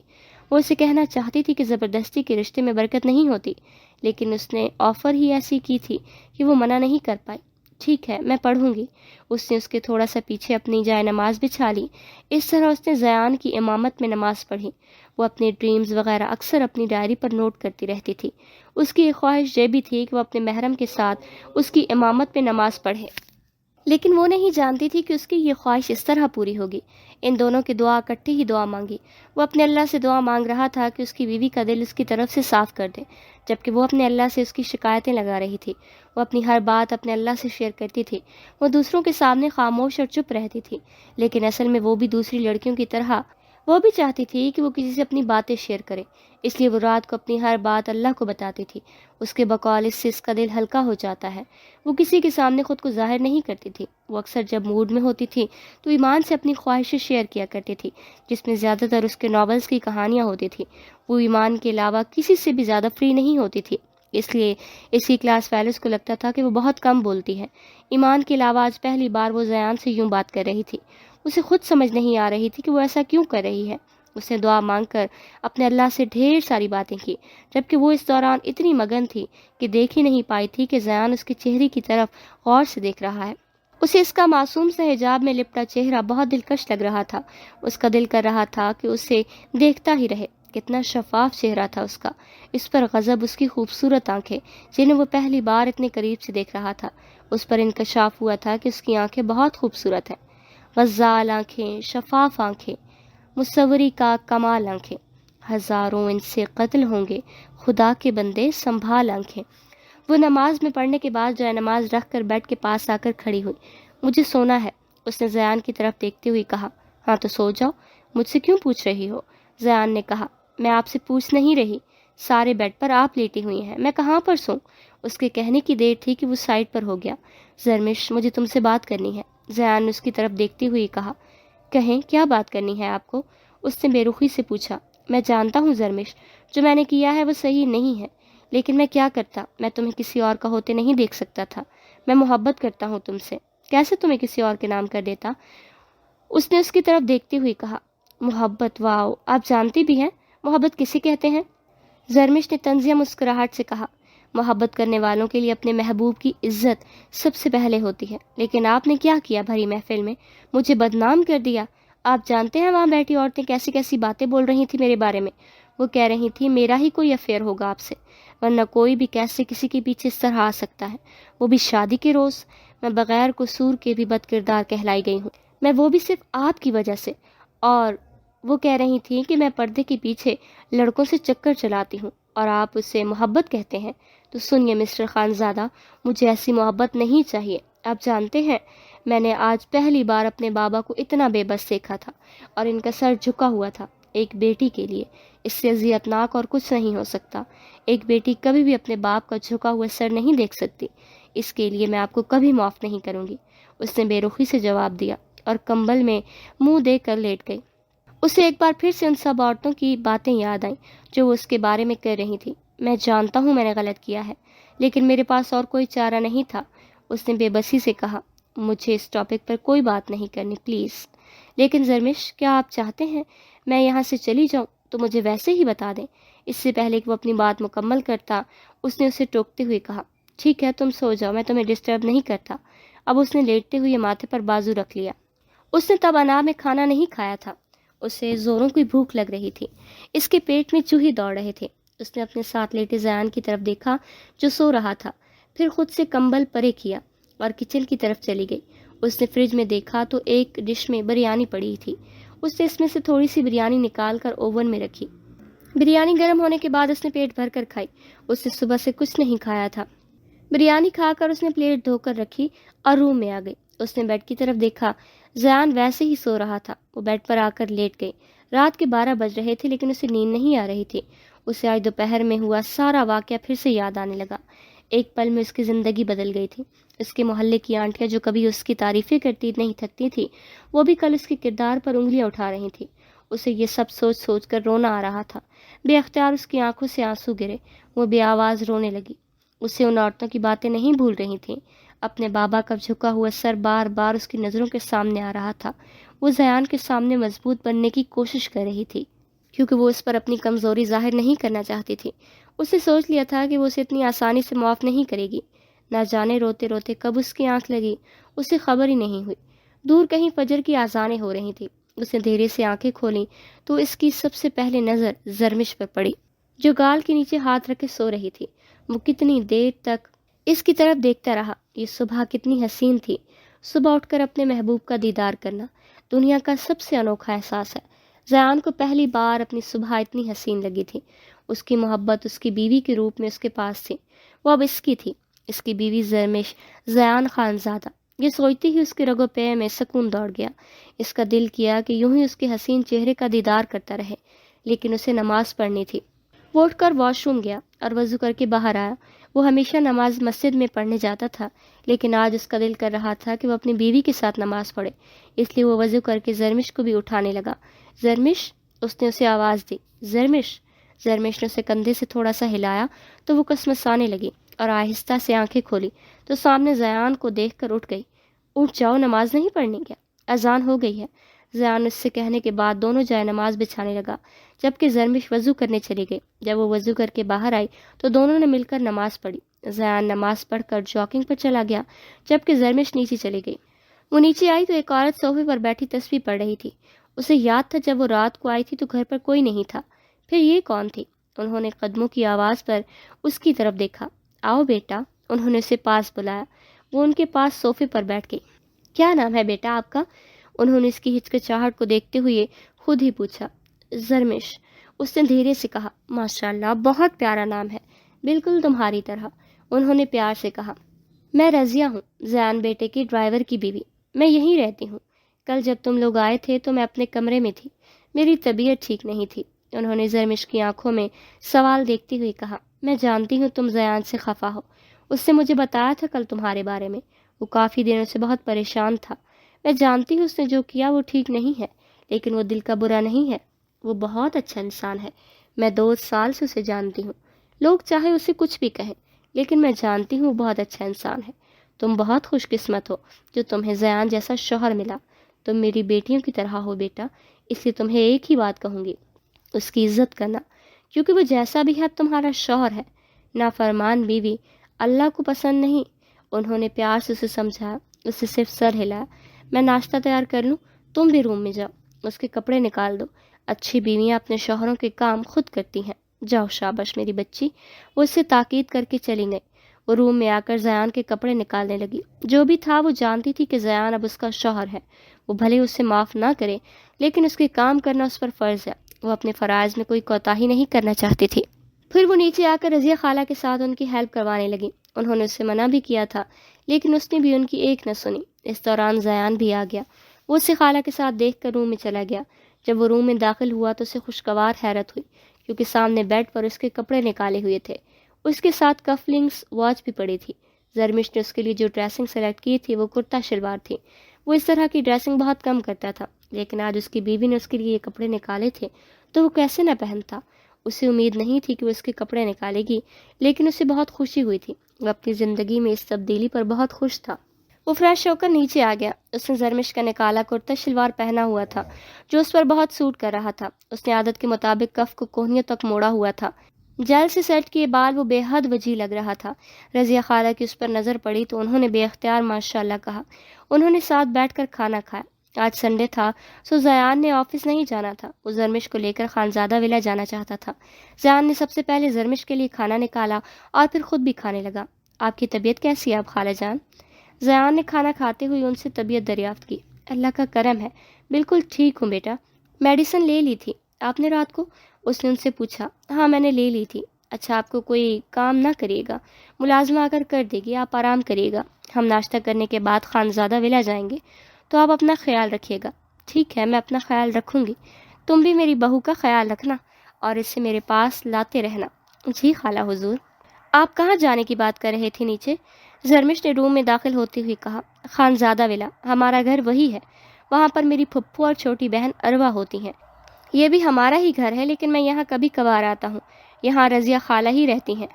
وہ اسے کہنا چاہتی تھی کہ زبردستی کے رشتے میں برکت نہیں ہوتی، لیکن اس نے آفر ہی ایسی کی تھی کہ وہ منع نہیں کر پائی۔ ٹھیک ہے، میں پڑھوں گی۔ اس نے اس کے تھوڑا سا پیچھے اپنی جائے نماز بچھا لی۔ اس طرح اس نے زیان کی امامت میں نماز پڑھی۔ وہ اپنے ڈریمز وغیرہ اکثر اپنی ڈائری پر نوٹ کرتی رہتی تھی۔ اس کی ایک خواہش یہ بھی تھی کہ وہ اپنے محرم کے ساتھ اس کی امامت میں نماز پڑھے، لیکن وہ نہیں جانتی تھی کہ اس کی یہ خواہش اس طرح پوری ہوگی۔ ان دونوں کی دعا اکٹھے ہی دعا مانگی۔ وہ اپنے اللہ سے دعا مانگ رہا تھا کہ اس کی بیوی کا دل اس کی طرف سے صاف کر دے، جبکہ وہ اپنے اللہ سے اس کی شکایتیں لگا رہی تھی۔ وہ اپنی ہر بات اپنے اللہ سے شیئر کرتی تھی۔ وہ دوسروں کے سامنے خاموش اور چپ رہتی تھی، لیکن اصل میں وہ بھی دوسری لڑکیوں کی طرح وہ بھی چاہتی تھی کہ وہ کسی سے اپنی باتیں شیئر کرے، اس لیے وہ رات کو اپنی ہر بات اللہ کو بتاتی تھی۔ اس کے بقول اس سے اس کا دل ہلکا ہو جاتا ہے۔ وہ کسی کے سامنے خود کو ظاہر نہیں کرتی تھی۔ وہ اکثر جب موڈ میں ہوتی تھی تو ایمان سے اپنی خواہشیں شیئر کیا کرتی تھی، جس میں زیادہ تر اس کے ناولز کی کہانیاں ہوتی تھی۔ وہ ایمان کے علاوہ کسی سے بھی زیادہ فری نہیں ہوتی تھی، اس لیے اس کی کلاس فیلوز کو لگتا تھا کہ وہ بہت کم بولتی ہے۔ ایمان کے علاوہ آج پہلی بار وہ زیان سے یوں بات کر رہی تھی۔ اسے خود سمجھ نہیں آ رہی تھی کہ وہ ایسا کیوں کر رہی ہے۔ اس نے دعا مانگ کر اپنے اللہ سے ڈھیر ساری باتیں کی، جبکہ وہ اس دوران اتنی مگن تھی کہ دیکھ ہی نہیں پائی تھی کہ زیان اس کے چہرے کی طرف غور سے دیکھ رہا ہے۔ اسے اس کا معصوم سا حجاب میں لپٹا چہرہ بہت دلکش لگ رہا تھا۔ اس کا دل کر رہا تھا کہ اسے دیکھتا ہی رہے۔ کتنا شفاف چہرہ تھا اس کا، اس پر غضب اس کی خوبصورت آنکھیں جنہیں وہ پہلی بار اتنے قریب سے دیکھ رہا تھا۔ اس پر انکشاف ہوا تھا کہ اس کی آنکھیں بہت خوبصورت ہیں، غزال آنکھیں، شفاف آنکھیں، مصوری کا کمال آنکھیں، ہزاروں ان سے قتل ہوں گے خدا کے بندے سنبھال آنکھیں۔ وہ نماز میں پڑھنے کے بعد جائے نماز رکھ کر بیڈ کے پاس آ کر کھڑی ہوئی۔ مجھے سونا ہے، اس نے زیان کی طرف دیکھتے ہوئے کہا۔ ہاں تو سو جاؤ، مجھ سے کیوں پوچھ رہی ہو؟ زیان نے کہا۔ میں آپ سے پوچھ نہیں رہی، سارے بیڈ پر آپ لیٹی ہوئی ہیں، میں کہاں پر سوں؟ اس کے کہنے کی دیر تھی کہ وہ سائڈ پر ہو گیا۔ زرمش، مجھے تم سے بات کرنی ہے، زیان نے اس کی طرف دیکھتے ہوئے کہا۔ کہیں، کیا بات کرنی ہے آپ کو؟ اس نے بے رخی سے پوچھا۔ میں جانتا ہوں زرمش، جو میں نے کیا ہے وہ صحیح نہیں ہے، لیکن میں کیا کرتا، میں تمہیں کسی اور کا ہوتے نہیں دیکھ سکتا تھا۔ میں محبت کرتا ہوں تم سے، کیسے تمہیں کسی اور کے نام کر دیتا؟ اس نے اس کی طرف دیکھتے ہوئے کہا۔ محبت، واو، آپ جانتی بھی ہیں محبت کسے کہتے ہیں؟ زرمش نے طنزیہ مسکراہٹ سے کہا۔ محبت کرنے والوں کے لیے اپنے محبوب کی عزت سب سے پہلے ہوتی ہے، لیکن آپ نے کیا کیا بھری محفل میں؟ مجھے بدنام کر دیا۔ آپ جانتے ہیں وہاں بیٹھی عورتیں کیسی کیسی باتیں بول رہی تھیں میرے بارے میں؟ وہ کہہ رہی تھی میرا ہی کوئی افیئر ہوگا آپ سے، ورنہ کوئی بھی کیسے کسی کے پیچھے اس طرح آ سکتا ہے، وہ بھی شادی کے روز۔ میں بغیر قصور کے بھی بد کردار کہلائی گئی ہوں، میں وہ بھی صرف آپ کی وجہ سے۔ اور وہ کہہ رہی تھی کہ میں پردے کے پیچھے لڑکوں سے چکر چلاتی ہوں اور آپ اسے محبت کہتے ہیں۔ تو سنیے مسٹر خانزادہ، مجھے ایسی محبت نہیں چاہیے۔ آپ جانتے ہیں میں نے آج پہلی بار اپنے بابا کو اتنا بے بس دیکھا تھا، اور ان کا سر جھکا ہوا تھا ایک بیٹی کے لیے۔ اس سے اذیتناک اور کچھ نہیں ہو سکتا۔ ایک بیٹی کبھی بھی اپنے باپ کا جھکا ہوا سر نہیں دیکھ سکتی، اس کے لیے میں آپ کو کبھی معاف نہیں کروں گی، اس نے بے رخی سے جواب دیا اور کمبل میں منہ دے کر لیٹ گئی۔ اسے ایک بار پھر سے ان سب عورتوں کی باتیں یاد آئیں جو وہ اس کے بارے میں کر رہی تھی۔ میں جانتا ہوں میں نے غلط کیا ہے، لیکن میرے پاس اور کوئی چارہ نہیں تھا، اس نے بے بسی سے کہا۔ مجھے اس ٹاپک پر کوئی بات نہیں کرنی پلیز۔ لیکن زرمش، کیا آپ چاہتے ہیں میں یہاں سے چلی جاؤں تو مجھے ویسے ہی بتا دیں۔ اس سے پہلے کہ وہ اپنی بات مکمل کرتا، اس نے اسے ٹوکتے ہوئے کہا۔ ٹھیک ہے، تم سو جاؤ، میں تمہیں ڈسٹرب نہیں کرتا۔ اب اس نے لیٹتے ہوئے ماتھے پر بازو رکھ لیا۔ اس نے تب انا میں کھانا نہیں کھایا تھا، اسے زوروں کی بھوک لگ رہی تھی، اس کے پیٹ میں چوہے دوڑ رہے تھے۔ اس نے اپنے ساتھ لیٹے زیان کی طرف دیکھا جو سو رہا تھا، پھر خود سے کمبل پرے کیا اور کچن کی طرف چلی گئی۔ اس نے فریج میں دیکھا تو ایک ڈش میں بریانی پڑی تھی۔ اس نے اس میں سے تھوڑی سی بریانی نکال کر اوون میں رکھی۔ بریانی گرم ہونے کے بعد اس نے پیٹ بھر کر کھائی۔ اس نے صبح سے کچھ نہیں کھایا تھا۔ بریانی کھا کر اس نے پلیٹ دھو کر رکھی اور روم میں آ گئی۔ اس نے بیڈ کی طرف دیکھا، زیان ویسے ہی سو رہا تھا۔ وہ بیڈ پر آ کر لیٹ گئی۔ رات کے 12 بج رہے تھے لیکن اسے نیند نہیں آ رہی تھی۔ اسے آج دوپہر میں ہوا سارا واقعہ پھر سے یاد آنے لگا۔ ایک پل میں اس کی زندگی بدل گئی تھی۔ اس کے محلے کی آنٹیاں جو کبھی اس کی تعریفیں کرتی نہیں تھکتی تھی، وہ بھی کل اس کے کردار پر انگلیاں اٹھا رہی تھی۔ اسے یہ سب سوچ سوچ کر رونا آ رہا تھا۔ بے اختیار اس کی آنکھوں سے آنسو گرے، وہ بے آواز رونے لگی۔ اسے ان عورتوں کی باتیں نہیں بھول رہی تھیں۔ اپنے بابا کا جھکا ہوا سر بار بار اس کی نظروں کے سامنے آ رہا تھا۔ وہ زیان کے سامنے مضبوط بننے کی کوشش کر رہی تھی، کیونکہ وہ اس پر اپنی کمزوری ظاہر نہیں کرنا چاہتی تھی۔ اس نے سوچ لیا تھا کہ وہ اسے اتنی آسانی سے معاف نہیں کرے گی۔ نہ جانے روتے روتے کب اس کی آنکھ لگی، اسے خبر ہی نہیں ہوئی۔ دور کہیں فجر کی اذانیں ہو رہی تھی۔ اس نے دھیرے سے آنکھیں کھولیں تو اس کی سب سے پہلے نظر زرمش پر پڑی، جو گال کے نیچے ہاتھ رکھے سو رہی تھی۔ وہ کتنی دیر تک اس کی طرف دیکھتا رہا۔ یہ صبح کتنی حسین تھی۔ صبح اٹھ کر اپنے محبوب کا دیدار کرنا دنیا کا سب سے انوکھا احساس ہے۔ زیان کو پہلی بار اپنی صبح اتنی حسین لگی تھی۔ اس کی محبت اس کی بیوی کے روپ میں اس کے پاس تھی۔ وہ اب اس کی تھی، اس کی بیوی زرمش زیان خانزادہ۔ یہ سوچتی ہی اس کے رگو پے میں سکون دوڑ گیا۔ اس کا دل کیا کہ یوں ہی اس کے حسین چہرے کا دیدار کرتا رہے، لیکن اسے نماز پڑھنی تھی۔ وہ اٹھ کر واش روم گیا اور وضو کر کے باہر آیا۔ وہ ہمیشہ نماز مسجد میں پڑھنے جاتا تھا، لیکن آج اس کا دل کر رہا تھا کہ وہ اپنی بیوی کے ساتھ نماز پڑھے، اس لیے وہ وضو کر کے زرمش کو بھی اٹھانے لگا۔ زرمش، اس نے اسے آواز دی۔ زرمش۔ زرمش نے اسے کندھے سے تھوڑا سا ہلایا تو وہ کسمسانے لگی اور آہستہ سے آنکھیں کھولی تو سامنے زیان کو دیکھ کر اٹھ گئی۔ اٹھ جاؤ، نماز نہیں پڑھنی کیا؟ اذان ہو گئی ہے۔ زیان اس سے کہنے کے بعد دونوں جائے نماز بچھانے لگا، جبکہ زرمش وضو کرنے چلی گئی۔ جب وہ وضو کر کے باہر آئی تو دونوں نے مل کر نماز پڑھی۔ زیان نماز پڑھ کر جاگنگ پر چلا گیا، جبکہ زرمش نیچے چلی گئی۔ وہ نیچے آئی تو ایک عورت صوفے پر بیٹھی تسبیح پڑھ رہی تھی۔ اسے یاد تھا جب وہ رات کو آئی تھی تو گھر پر کوئی نہیں تھا۔ پھر یہ کون تھی؟ انہوں نے قدموں کی آواز پر اس کی طرف دیکھا۔ آؤ بیٹا، انہوں نے اسے پاس بلایا۔ وہ ان کے پاس صوفے پر بیٹھ گئی۔ کیا نام ہے بیٹا آپ کا؟ انہوں نے اس کی ہچکچاہٹ کو دیکھتے ہوئے خود ہی پوچھا۔ زرمش، اس نے دھیرے سے کہا۔ ماشاءاللہ، بہت پیارا نام ہے، بالکل تمہاری طرح، انہوں نے پیار سے کہا۔ میں رضیہ ہوں، زیان بیٹے کی ڈرائیور کی بیوی، میں یہیں رہتی ہوں۔ کل جب تم لوگ آئے تھے تو میں اپنے کمرے میں تھی، میری طبیعت ٹھیک نہیں تھی، انہوں نے زرمش کی آنکھوں میں سوال دیکھتے ہوئے کہا۔ میں جانتی ہوں تم زیان سے خفا ہو، اس نے مجھے بتایا تھا کل تمہارے بارے میں، وہ کافی دنوں سے بہت پریشان تھا۔ میں جانتی ہوں اس نے جو کیا وہ ٹھیک نہیں ہے، لیکن وہ دل کا برا نہیں ہے، وہ بہت اچھا انسان ہے۔ میں 2 سال سے اسے جانتی ہوں، لوگ چاہے اسے کچھ بھی کہیں، لیکن میں جانتی ہوں وہ بہت اچھا انسان ہے۔ تم بہت خوش قسمت ہو جو تمہیں زیان جیسا شوہر ملا، تم میری بیٹیوں کی طرح ہو بیٹا، اس لیے تمہیں ایک ہی بات کہوں گی، اس کی عزت کرنا، کیونکہ وہ جیسا بھی ہے تمہارا شوہر ہے۔ نافرمان بیوی اللہ کو پسند نہیں، انہوں نے پیار سے اسے سمجھایا۔ اسے صرف سر ہلایا۔ میں ناشتہ تیار کر لوں؟ تم بھی روم میں جاؤ، اس کے کپڑے نکال دو، اچھی بیویاں اپنے شوہروں کے کام خود کرتی ہیں، جاؤ شاباش میری بچی۔ وہ اس سے تاکید کر کے چلی گئی۔ وہ روم میں آ کر زیان کے کپڑے نکالنے لگی۔ جو بھی تھا وہ جانتی تھی کہ زیان اب اس کا شوہر ہے، وہ بھلے اسے معاف نہ کرے، لیکن اس کے کام کرنا اس پر فرض ہے۔ وہ اپنے فرائض میں کوئی کوتاہی نہیں کرنا چاہتی تھی۔ پھر وہ نیچے آ کر رضیہ خالہ کے ساتھ ان کی ہیلپ کروانے لگی۔ انہوں نے اسے منع بھی کیا تھا، لیکن اس نے بھی ان کی ایک نہ سنی۔ اس دوران زیان بھی آ گیا۔ وہ اسے خالہ کے ساتھ دیکھ کر روم میں چلا گیا۔ جب وہ روم میں داخل ہوا تو اسے خوشگوار حیرت ہوئی، کیونکہ سامنے بیڈ پر اس کے کپڑے نکالے ہوئے تھے، اس کے ساتھ کف لنکس واچ بھی پڑی تھی۔ زرمش نے اس کے لیے جو ڈریسنگ سلیکٹ کی تھی وہ کرتا شلوار تھی۔ وہ اس طرح کی ڈریسنگ بہت کم کرتا تھا، لیکن آج اس کی بیوی نے اس کے لیے یہ کپڑے نکالے تھے تو وہ کیسے نہ پہنتا۔ اسے امید نہیں تھی کہ وہ اس کے کپڑے نکالے گی، لیکن اسے بہت خوشی ہوئی تھی۔ وہ اپنی زندگی میں اس تبدیلی پر بہت خوش تھا۔ وہ فریش ہو کر نیچے آ گیا۔ اس نے زرمش کا نکالا کرتا شلوار پہنا ہوا تھا جو اس پر بہت سوٹ کر رہا تھا۔ اس نے عادت کے مطابق کف کو کوہنیوں تک موڑا ہوا تھا۔ جیل سے سیٹ کیے بال وہ بے حد وجیح لگ رہا تھا۔ رضیہ خالہ کی اس پر نظر پڑی تو انہوں نے بے اختیار ماشاءاللہ کہا۔ انہوں نے ساتھ بیٹھ کر کھانا کھایا۔ آج سنڈے تھا سو زیان نے آفس نہیں جانا تھا۔ وہ زرمش کو لے کر خانزادہ ولا جانا چاہتا تھا۔ زیان نے سب سے پہلے زرمش کے لیے کھانا نکالا اور پھر خود بھی کھانے لگا۔ آپ کی طبیعت کیسی ہے اب خالہ جان؟ زیان نے کھانا کھاتے ہوئے ان سے طبیعت دریافت کی۔ اللہ کا کرم ہے، بالکل ٹھیک ہوں بیٹا۔ میڈیسن لے لی تھی آپ نے رات کو؟ اس نے ان سے پوچھا۔ ہاں میں نے لے لی تھی۔ اچھا، آپ کو کوئی کام نہ کریے گا، ملازمہ آ کر کر دے گی، آپ آرام کریے گا۔ ہم ناشتہ کرنے کے بعد خانزادہ ولا جائیں گے، تو آپ اپنا خیال رکھیے گا۔ ٹھیک ہے، میں اپنا خیال رکھوں گی، تم بھی میری بہو کا خیال رکھنا اور اسے میرے پاس لاتے رہنا۔ جی خالہ حضور۔ آپ کہاں جانے کی بات کر رہے تھے نیچے؟ زرمش نے روم میں داخل ہوتے ہوئے کہا۔ خانزادہ ولا، ہمارا گھر وہی ہے، وہاں پر میری پھپھو اور چھوٹی بہن اروا ہوتی ہیں۔ یہ بھی ہمارا ہی گھر ہے، لیکن میں یہاں کبھی کبھار آتا ہوں، یہاں رضیہ خالہ ہی رہتی ہیں۔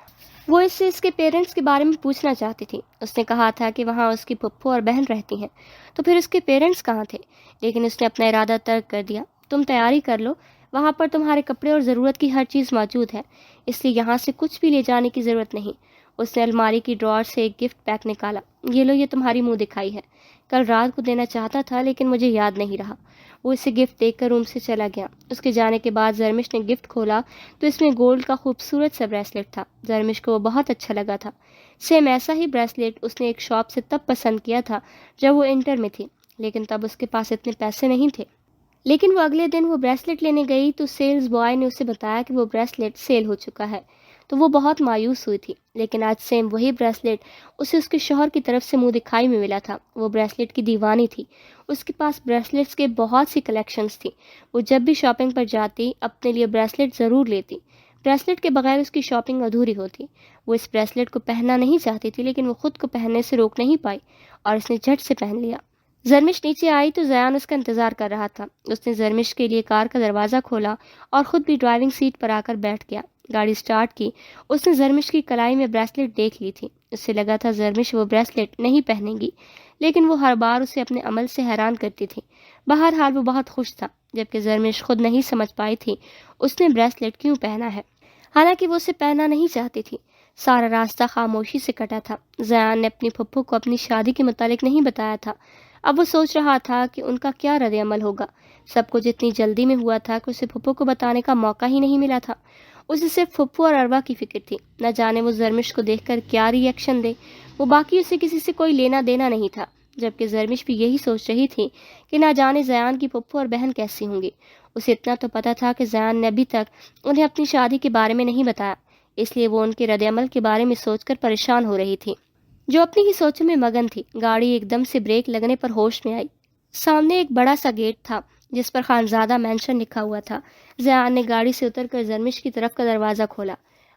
وہ اس سے اس کے پیرنٹس کے بارے میں پوچھنا چاہتی تھی۔ اس نے کہا تھا کہ وہاں اس کی پھپھو اور بہن رہتی ہیں، تو پھر اس کے پیرنٹس کہاں تھے؟ لیکن اس نے اپنا ارادہ ترک کر دیا۔ تم تیاری کر لو، وہاں پر تمہارے کپڑے اور ضرورت کی ہر چیز موجود ہے، اس لیے یہاں سے کچھ بھی لے جانے کی ضرورت نہیں۔ اس نے الماری کی ڈرار سے ایک گفٹ پیک نکالا۔ یہ لو، یہ تمہاری منہ دکھائی ہے، کل رات کو دینا چاہتا تھا لیکن مجھے یاد نہیں رہا۔ وہ اسے گفٹ دیکھ کر روم سے چلا گیا۔ اس کے جانے کے بعد زرمش نے گفٹ کھولا تو اس میں گولڈ کا خوبصورت سا بریسلیٹ تھا۔ زرمش کو وہ بہت اچھا لگا تھا۔ سیم ایسا ہی بریسلیٹ اس نے ایک شاپ سے تب پسند کیا تھا جب وہ انٹر میں تھی، لیکن تب اس کے پاس اتنے پیسے نہیں تھے۔ لیکن وہ اگلے دن وہ بریسلیٹ لینے گئی تو سیلز بوائے نے اسے بتایا کہ وہ بریسلیٹ سیل ہو چکا ہے، تو وہ بہت مایوس ہوئی تھی۔ لیکن آج سیم وہی بریسلیٹ اسے اس کے شوہر کی طرف سے منہ دکھائی میں ملا تھا۔ وہ بریسلیٹ کی دیوانی تھی۔ اس کے پاس بریسلیٹس کے بہت سی کلیکشنز تھی۔ وہ جب بھی شاپنگ پر جاتی اپنے لیے بریسلیٹ ضرور لیتی۔ بریسلیٹ کے بغیر اس کی شاپنگ ادھوری ہوتی۔ وہ اس بریسلیٹ کو پہننا نہیں چاہتی تھی، لیکن وہ خود کو پہننے سے روک نہیں پائی اور اس نے جھٹ سے پہن لیا۔ زرمش نیچے آئی تو زیان اس کا انتظار کر رہا تھا۔ اس نے زرمش کے لیے کار کا دروازہ کھولا اور خود بھی ڈرائیونگ سیٹ پر آ کر بیٹھ گیا۔ گاڑی سٹارٹ کی۔ اس نے زرمش کی کلائی میں بریسلیٹ دیکھ لی تھی۔ اس سے لگا تھا زرمش وہ بریسلیٹ نہیں پہنے گی، لیکن وہ ہر بار اسے اپنے عمل سے حیران کرتی تھی۔ بہرحال وہ بہت خوش تھا، جبکہ زرمش خود نہیں سمجھ پائی تھی اس نے بریسلیٹ کیوں پہنا ہے، حالانکہ وہ اسے پہننا نہیں چاہتی تھی۔ سارا راستہ خاموشی سے کٹا تھا۔ زیان نے اپنی پھپھو کو اپنی شادی کے متعلق نہیں بتایا تھا۔ اب وہ سوچ رہا تھا کہ ان کا کیا رد عمل ہوگا۔ سب کچھ اتنی جلدی میں ہوا تھا کہ اسے پھپھو کو بتانے کا موقع ہی نہیں ملا تھا۔ اسے صرف پھپھو اور اروا کی فکر تھی، نہ جانے وہ زرمش کو دیکھ کر کیا ری ایکشن دے۔ وہ باقی اسے کسی سے کوئی لینا دینا نہیں تھا، جبکہ زرمش بھی یہی سوچ رہی تھی کہ نہ جانے زیان کی پھپھو اور بہن کیسی ہوں گی۔ اسے اتنا تو پتہ تھا کہ زیان نے ابھی تک انہیں اپنی شادی کے بارے میں نہیں بتایا، اس لیے وہ ان کے رد عمل کے بارے میں سوچ کر پریشان ہو رہی تھی، جو اپنی ہی سوچوں میں مگن تھی۔ گاڑی ایک دم سے بریک لگنے پر ہوش میں آئی۔ سامنے ایک بڑا سا گیٹ تھا جس پر خانزادہ مینشن لکھا ہوا تھا۔ زیان نے گاڑی سے اتر کر زرمش کی طرف کا دروازہ کھولا۔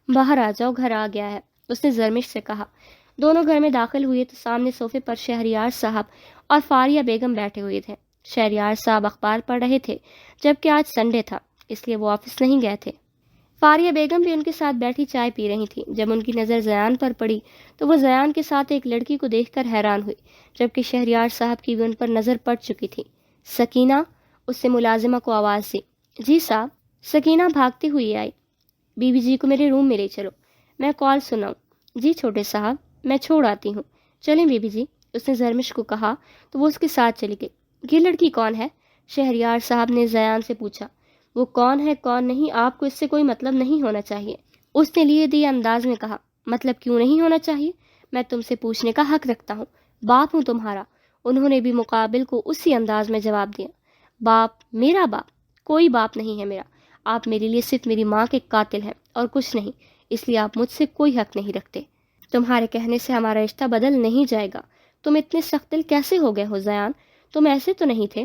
باہر آ جاؤ، گھر آ گیا ہے، اس نے زرمش سے کہا۔ دونوں گھر میں داخل ہوئے تو سامنے صوفے پر شہریار صاحب اور فاریہ بیگم بیٹھے ہوئے تھے۔ شہریار صاحب اخبار پڑھ رہے تھے، جبکہ آج سنڈے تھا، اس لیے وہ آفس نہیں گئے تھے۔ فاریہ بیگم بھی ان کے ساتھ بیٹھی چائے پی رہی تھی۔ جب ان کی نظر زیان پر پڑی تو وہ زیان کے ساتھ ایک لڑکی کو دیکھ کر حیران ہوئی، جبکہ شہریار صاحب کی بھی ان پر نظر پڑ چکی تھی۔ سکینہ، اس سے ملازمہ کو آواز دی۔ جی صاحب۔ سکینہ بھاگتی ہوئی آئی۔ بی بی جی کو میرے روم میں لے چلو، میں کال سناؤں۔ جی چھوٹے صاحب، میں چھوڑ آتی ہوں۔ چلیں بی بی جی، اس نے زرمش کو کہا تو وہ اس کے ساتھ چلی گئی۔ یہ لڑکی کون ہے؟ شہریار صاحب نے زیان سے پوچھا۔ وہ کون ہے کون نہیں، آپ کو اس سے کوئی مطلب نہیں ہونا چاہیے، اس نے لیے دیے انداز میں کہا۔ مطلب کیوں نہیں ہونا چاہیے؟ میں تم سے پوچھنے کا حق رکھتا ہوں، باپ ہوں تمہارا۔ انہوں نے بھی مقابل کو اسی انداز میں جواب دیا۔ باپ؟ میرا باپ؟ کوئی باپ نہیں ہے میرا۔ آپ میرے لیے صرف میری ماں کے قاتل ہیں اور کچھ نہیں، اس لیے آپ مجھ سے کوئی حق نہیں رکھتے۔ تمہارے کہنے سے ہمارا رشتہ بدل نہیں جائے گا۔ تم اتنے سخت دل کیسے ہو گئے ہو زیان؟ تم ایسے تو نہیں تھے۔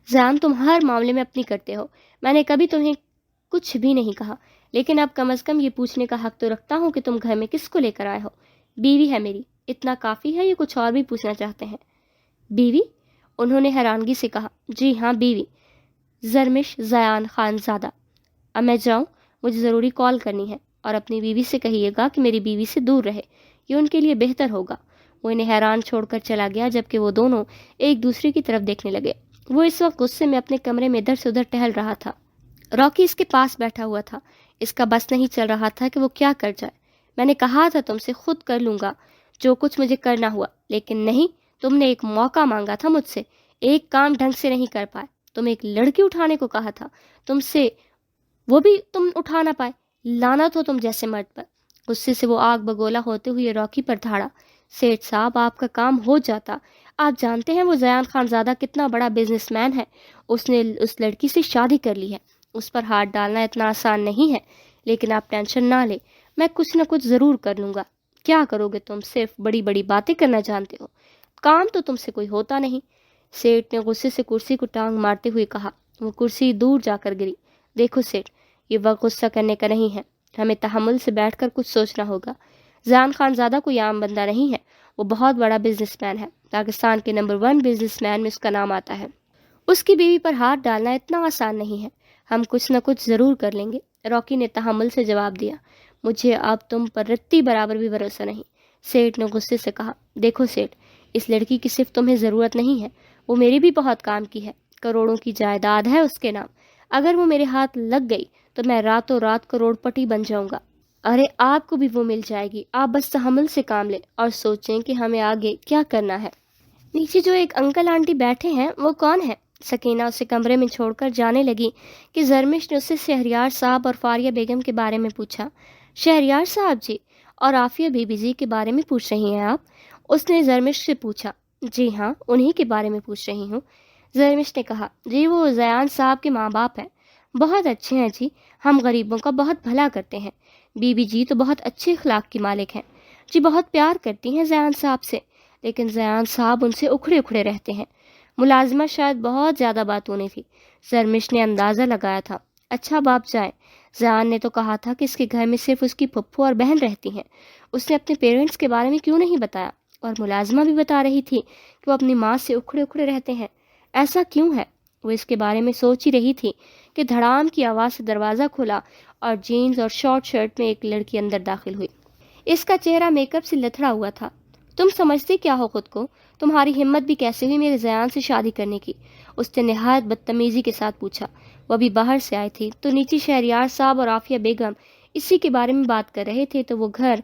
زیان، تم ہر معاملے میں اپنی کرتے ہو، میں نے کبھی تمہیں کچھ بھی نہیں کہا، لیکن اب کم از کم یہ پوچھنے کا حق تو رکھتا ہوں کہ تم گھر میں کس کو لے کر آئے ہو۔ بیوی ہے میری، اتنا کافی ہے یا کچھ اور بھی پوچھنا چاہتے ہیں؟ بیوی؟ انہوں نے حیرانگی سے کہا۔ جی ہاں، بیوی، زرمش زیان خانزادہ۔ اب میں جاؤں؟ مجھے ضروری کال کرنی ہے، اور اپنی بیوی سے کہیے گا کہ میری بیوی سے دور رہے، یہ ان کے لیے بہتر ہوگا۔ وہ انہیں حیران چھوڑ کر چلا گیا، جبکہ وہ دونوں ایک دوسرے کی طرف دیکھنے لگے۔ وہ اس وقت غصے میں اپنے کمرے میں ادھر سے ادھر ٹہل رہا تھا۔ راکی اس کے پاس بیٹھا ہوا تھا۔ اس کا بس نہیں چل رہا تھا کہ وہ کیا کر جائے۔ میں نے کہا تھا تم سے خود کر لوں گا جو کچھ مجھے کرنا ہوا، لیکن نہیں، تم نے ایک موقع مانگا تھا مجھ سے، ایک کام ڈھنگ سے نہیں کر پائے۔ تم ایک لڑکی اٹھانے کو کہا تھا تم سے، وہ بھی تم اٹھا نہ پائے۔ لعنت ہو تم جیسے مرد پر۔ غصے سے وہ آگ بگولا ہوتے ہوئے راکی پر دھاڑا۔ سیٹھ صاحب، آپ کا کام ہو جاتا۔ آپ جانتے ہیں وہ زیان خانزادہ کتنا بڑا بزنس مین ہے، اس نے اس لڑکی سے شادی کر لی ہے، اس پر ہاتھ ڈالنا اتنا آسان نہیں ہے۔ لیکن آپ ٹینشن نہ لیں، میں کچھ نہ کچھ ضرور کر لوں گا۔ کیا کرو گے تم؟ صرف بڑی بڑی باتیں کرنا جانتے ہو، کام تو تم سے کوئی ہوتا نہیں۔ سیٹھ نے غصے سے کرسی کو ٹانگ مارتے ہوئے کہا۔ وہ کرسی دور جا کر گری۔ دیکھو سیٹھ، یہ وقت غصہ کرنے کا نہیں ہے، ہمیں تحمل سے بیٹھ کر کچھ سوچنا ہوگا۔ زیان خان زادہ کوئی عام بندہ نہیں ہے، وہ بہت بڑا بزنس مین ہے، پاکستان کے نمبر 1 بزنس مین میں اس کا نام آتا ہے۔ اس کی بیوی پر ہاتھ ڈالنا اتنا آسان نہیں ہے، ہم کچھ نہ کچھ ضرور کر لیں گے، راکی نے تحمل سے جواب دیا۔ مجھے اب تم پر رتی برابر بھی بھروسہ نہیں، سیٹھ نے غصے سے کہا۔ دیکھو سیٹھ، اس لڑکی کی صرف تمہیں ضرورت نہیں ہے، وہ میری بھی بہت کام کی ہے، کروڑوں کی جائیداد ہے اس کے نام، اگر وہ میرے ہاتھ لگ گئی تو میں راتوں رات کروڑ پتی بن جاؤں گا۔ ارے آپ کو بھی وہ مل جائے گی، آپ بس تحمل سے کام لیں اور سوچیں کہ ہمیں آگے کیا کرنا ہے۔ نیچے جو ایک انکل آنٹی بیٹھے ہیں وہ کون ہے؟ سکینہ اسے کمرے میں چھوڑ کر جانے لگی کہ زرمش نے اسے شہریار صاحب اور فاریہ بیگم کے بارے میں پوچھا۔ شہریار صاحب جی، اور عافیہ بی بی جی کے بارے میں پوچھ رہی ہیں آپ؟ اس نے زرمش سے پوچھا۔ جی ہاں، انہی کے بارے میں پوچھ رہی ہوں، زرمش نے کہا۔ جی وہ زیان صاحب کے ماں باپ ہیں، بہت اچھے ہیں جی، ہم غریبوں کا بہت بھلا کرتے ہیں۔ بی بی جی تو بہت اچھے اخلاق کی مالک ہیں جی، بہت پیار کرتی ہیں زیان صاحب سے، لیکن زیان صاحب ان سے اکھڑے اکھڑے رہتے ہیں۔ ملازمت شاید بہت زیادہ باتونی تھی، زرمش نے اندازہ لگایا تھا۔ اچھا باپ جائیں، زیان نے تو کہا تھا کہ اس کے گھر میں صرف اس کی پھپھو اور بہن رہتی ہیں، اس نے اپنے پیرنٹس کے بارے میں کیوں نہیں بتایا؟ اور ملازمہ بھی بتا رہی تھی کہ وہ اپنی ماں سے اکھڑے اکھڑے رہتے ہیں، ایسا کیوں ہے؟ وہ اس کے بارے میں سوچ ہی رہی تھی کہ دھڑام کی آواز سے دروازہ کھلا اور جینز اور شارٹ شرٹ میں ایک لڑکی اندر داخل ہوئی۔ اس کا چہرہ میک اپ سے لتھڑا ہوا تھا۔ تم سمجھتے کیا ہو خود کو؟ تمہاری ہمت بھی کیسے ہوئی میرے زیان سے شادی کرنے کی؟ اس نے نہایت بدتمیزی کے ساتھ پوچھا۔ وہ ابھی باہر سے آئی تھی تو نیچے شہریار صاحب اور عافیہ بیگم اسی کے بارے میں بات کر رہے تھے تو وہ گھر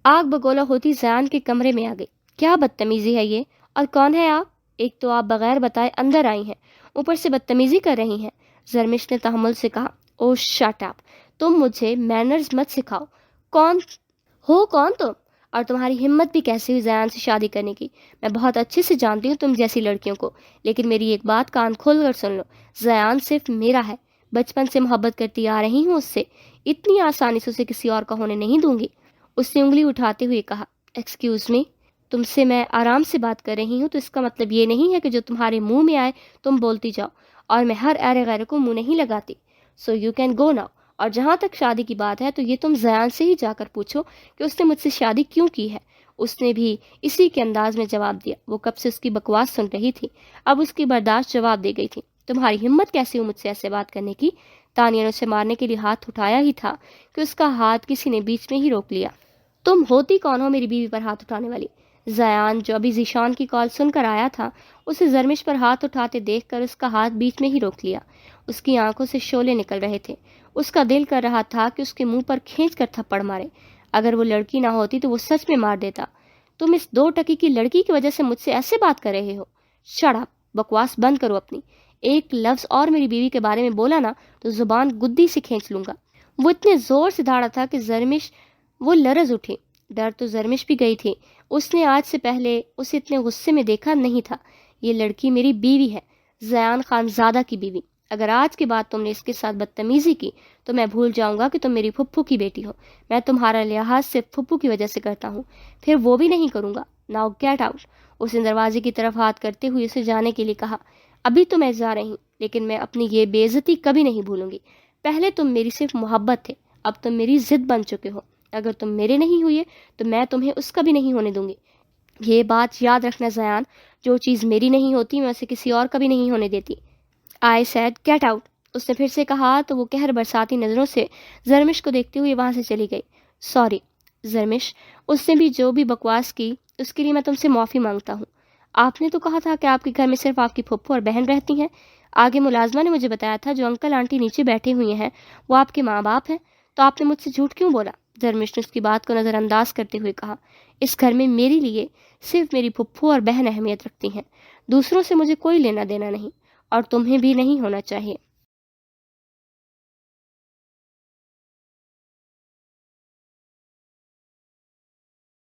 آگ بگولا ہوتی زیان کے کمرے میں آ گئی۔ کیا بدتمیزی ہے یہ؟ اور کون ہے آپ؟ ایک تو آپ بغیر بتائے اندر آئی ہیں، اوپر سے بدتمیزی کر رہی ہیں، زرمش نے تحمل سے کہا۔ او شٹ اپ، تم مجھے مینرز مت سکھاؤ۔ کون تم؟ اور تمہاری ہمت بھی کیسے ہوئی زیان سے شادی کرنے کی؟ میں بہت اچھے سے جانتی ہوں تم جیسی لڑکیوں کو، لیکن میری ایک بات کان کھول کر سن لو، زیان صرف میرا ہے، بچپن سے محبت کرتی آ رہی ہوں اس سے، اتنی آسانی سے اسے کسی اور کا ہونے نہیں دوں گی۔ اس نے انگلی اٹھاتے ہوئے کہا۔ ایکسکیوز می، تم سے میں آرام سے بات کر رہی ہوں تو اس کا مطلب یہ نہیں ہے کہ جو تمہارے منہ میں آئے تم بولتی جاؤ، اور میں ہر ایرے غیرے کو منہ نہیں لگاتی، so you can go now. اور جہاں تک شادی کی بات ہے تو یہ تم زیان سے ہی جا کر پوچھو کہ اس نے مجھ سے شادی کیوں کی ہے۔ اس نے بھی اسی کے انداز میں جواب دیا، وہ کب سے اس کی بکواس سن رہی تھی، اب اس کی برداشت جواب دے گئی تھی۔ تمہاری ہمت کیسی ہو مجھ سے ایسے بات کرنے کی؟ تانیہ نے اسے مارنے کے لیے ہاتھ اٹھایا ہی تھا کہ اس کا ہاتھ کسی نے بیچ میں ہی روک لیا۔ تم ہوتی کون ہو میری بیوی پر ہاتھ اٹھانے والی؟ زیان جو ابھی ذیشان کی کال سن کر آیا تھا، اسے زرمش پر ہاتھ اٹھاتے دیکھ کر اس کا ہاتھ بیچ میں ہی روک لیا۔ اس کی آنکھوں سے شعلے نکل رہے تھے، اس کا دل کر رہا تھا کہ اس کے منہ پر کھینچ کر تھپڑ مارے، اگر وہ لڑکی نہ ہوتی تو وہ سچ میں مار دیتا۔ تم اس 2 ٹکی کی لڑکی کی وجہ سے مجھ سے ایسے بات کر رہے ہو؟ شٹ اپ، بکواس بند کرو اپنی، ایک لفظ اور میری بیوی کے بارے میں بولا نا تو زبان گدی سے کھینچ لوں گا۔ وہ اتنے زور سے دھاڑا تھا کہ زرمش وہ لرز اٹھی، ڈر تو زرمش بھی گئی تھی، اس نے آج سے پہلے اسے اتنے غصے میں دیکھا نہیں تھا۔ یہ لڑکی میری بیوی ہے، زیان خان زادہ کی بیوی، اگر آج کے بعد تم نے اس کے ساتھ بدتمیزی کی تو میں بھول جاؤں گا کہ تم میری پھپھو کی بیٹی ہو۔ میں تمہارا لحاظ صرف پھپھو کی وجہ سے کرتا ہوں، پھر وہ بھی نہیں کروں گا۔ Now get out. اس نے دروازے کی طرف ہاتھ کرتے ہوئے اسے جانے کے لیے کہا۔ ابھی تو میں جا رہی، لیکن میں اپنی یہ بے عزتی کبھی نہیں بھولوں گی۔ پہلے تم میری صرف محبت تھے، اب تم میری ضد بن چکے ہو، اگر تم میرے نہیں ہوئے تو میں تمہیں اس کا بھی نہیں ہونے دوں گی۔ یہ بات یاد رکھنا زیان، جو چیز میری نہیں ہوتی میں اسے کسی اور کا بھی نہیں ہونے دیتی۔ I said get out. اس نے پھر سے کہا تو وہ قہر برساتی نظروں سے زرمش کو دیکھتے ہوئے وہاں سے چلی گئی۔ سوری زرمش، اس نے بھی جو بھی بکواس کی اس کے لیے میں تم سے معافی مانگتا ہوں۔ آپ نے تو کہا تھا کہ آپ کے گھر میں صرف آپ کی پھپھو اور بہن رہتی ہیں، آگے ملازمہ نے مجھے بتایا تھا جو انکل آنٹی نیچے بیٹھے ہوئے ہیں وہ آپ کے ماں باپ ہیں، تو آپ نے مجھ سے جھوٹ کیوں بولا؟ زرمش نے اس کی بات کو نظر انداز کرتے ہوئے کہا۔ اس گھر میں میرے لیے صرف میری پھپھو اور بہن اہمیت رکھتی ہیں، دوسروں سے مجھے کوئی لینا دینا نہیں، اور تمہیں بھی نہیں ہونا چاہیے۔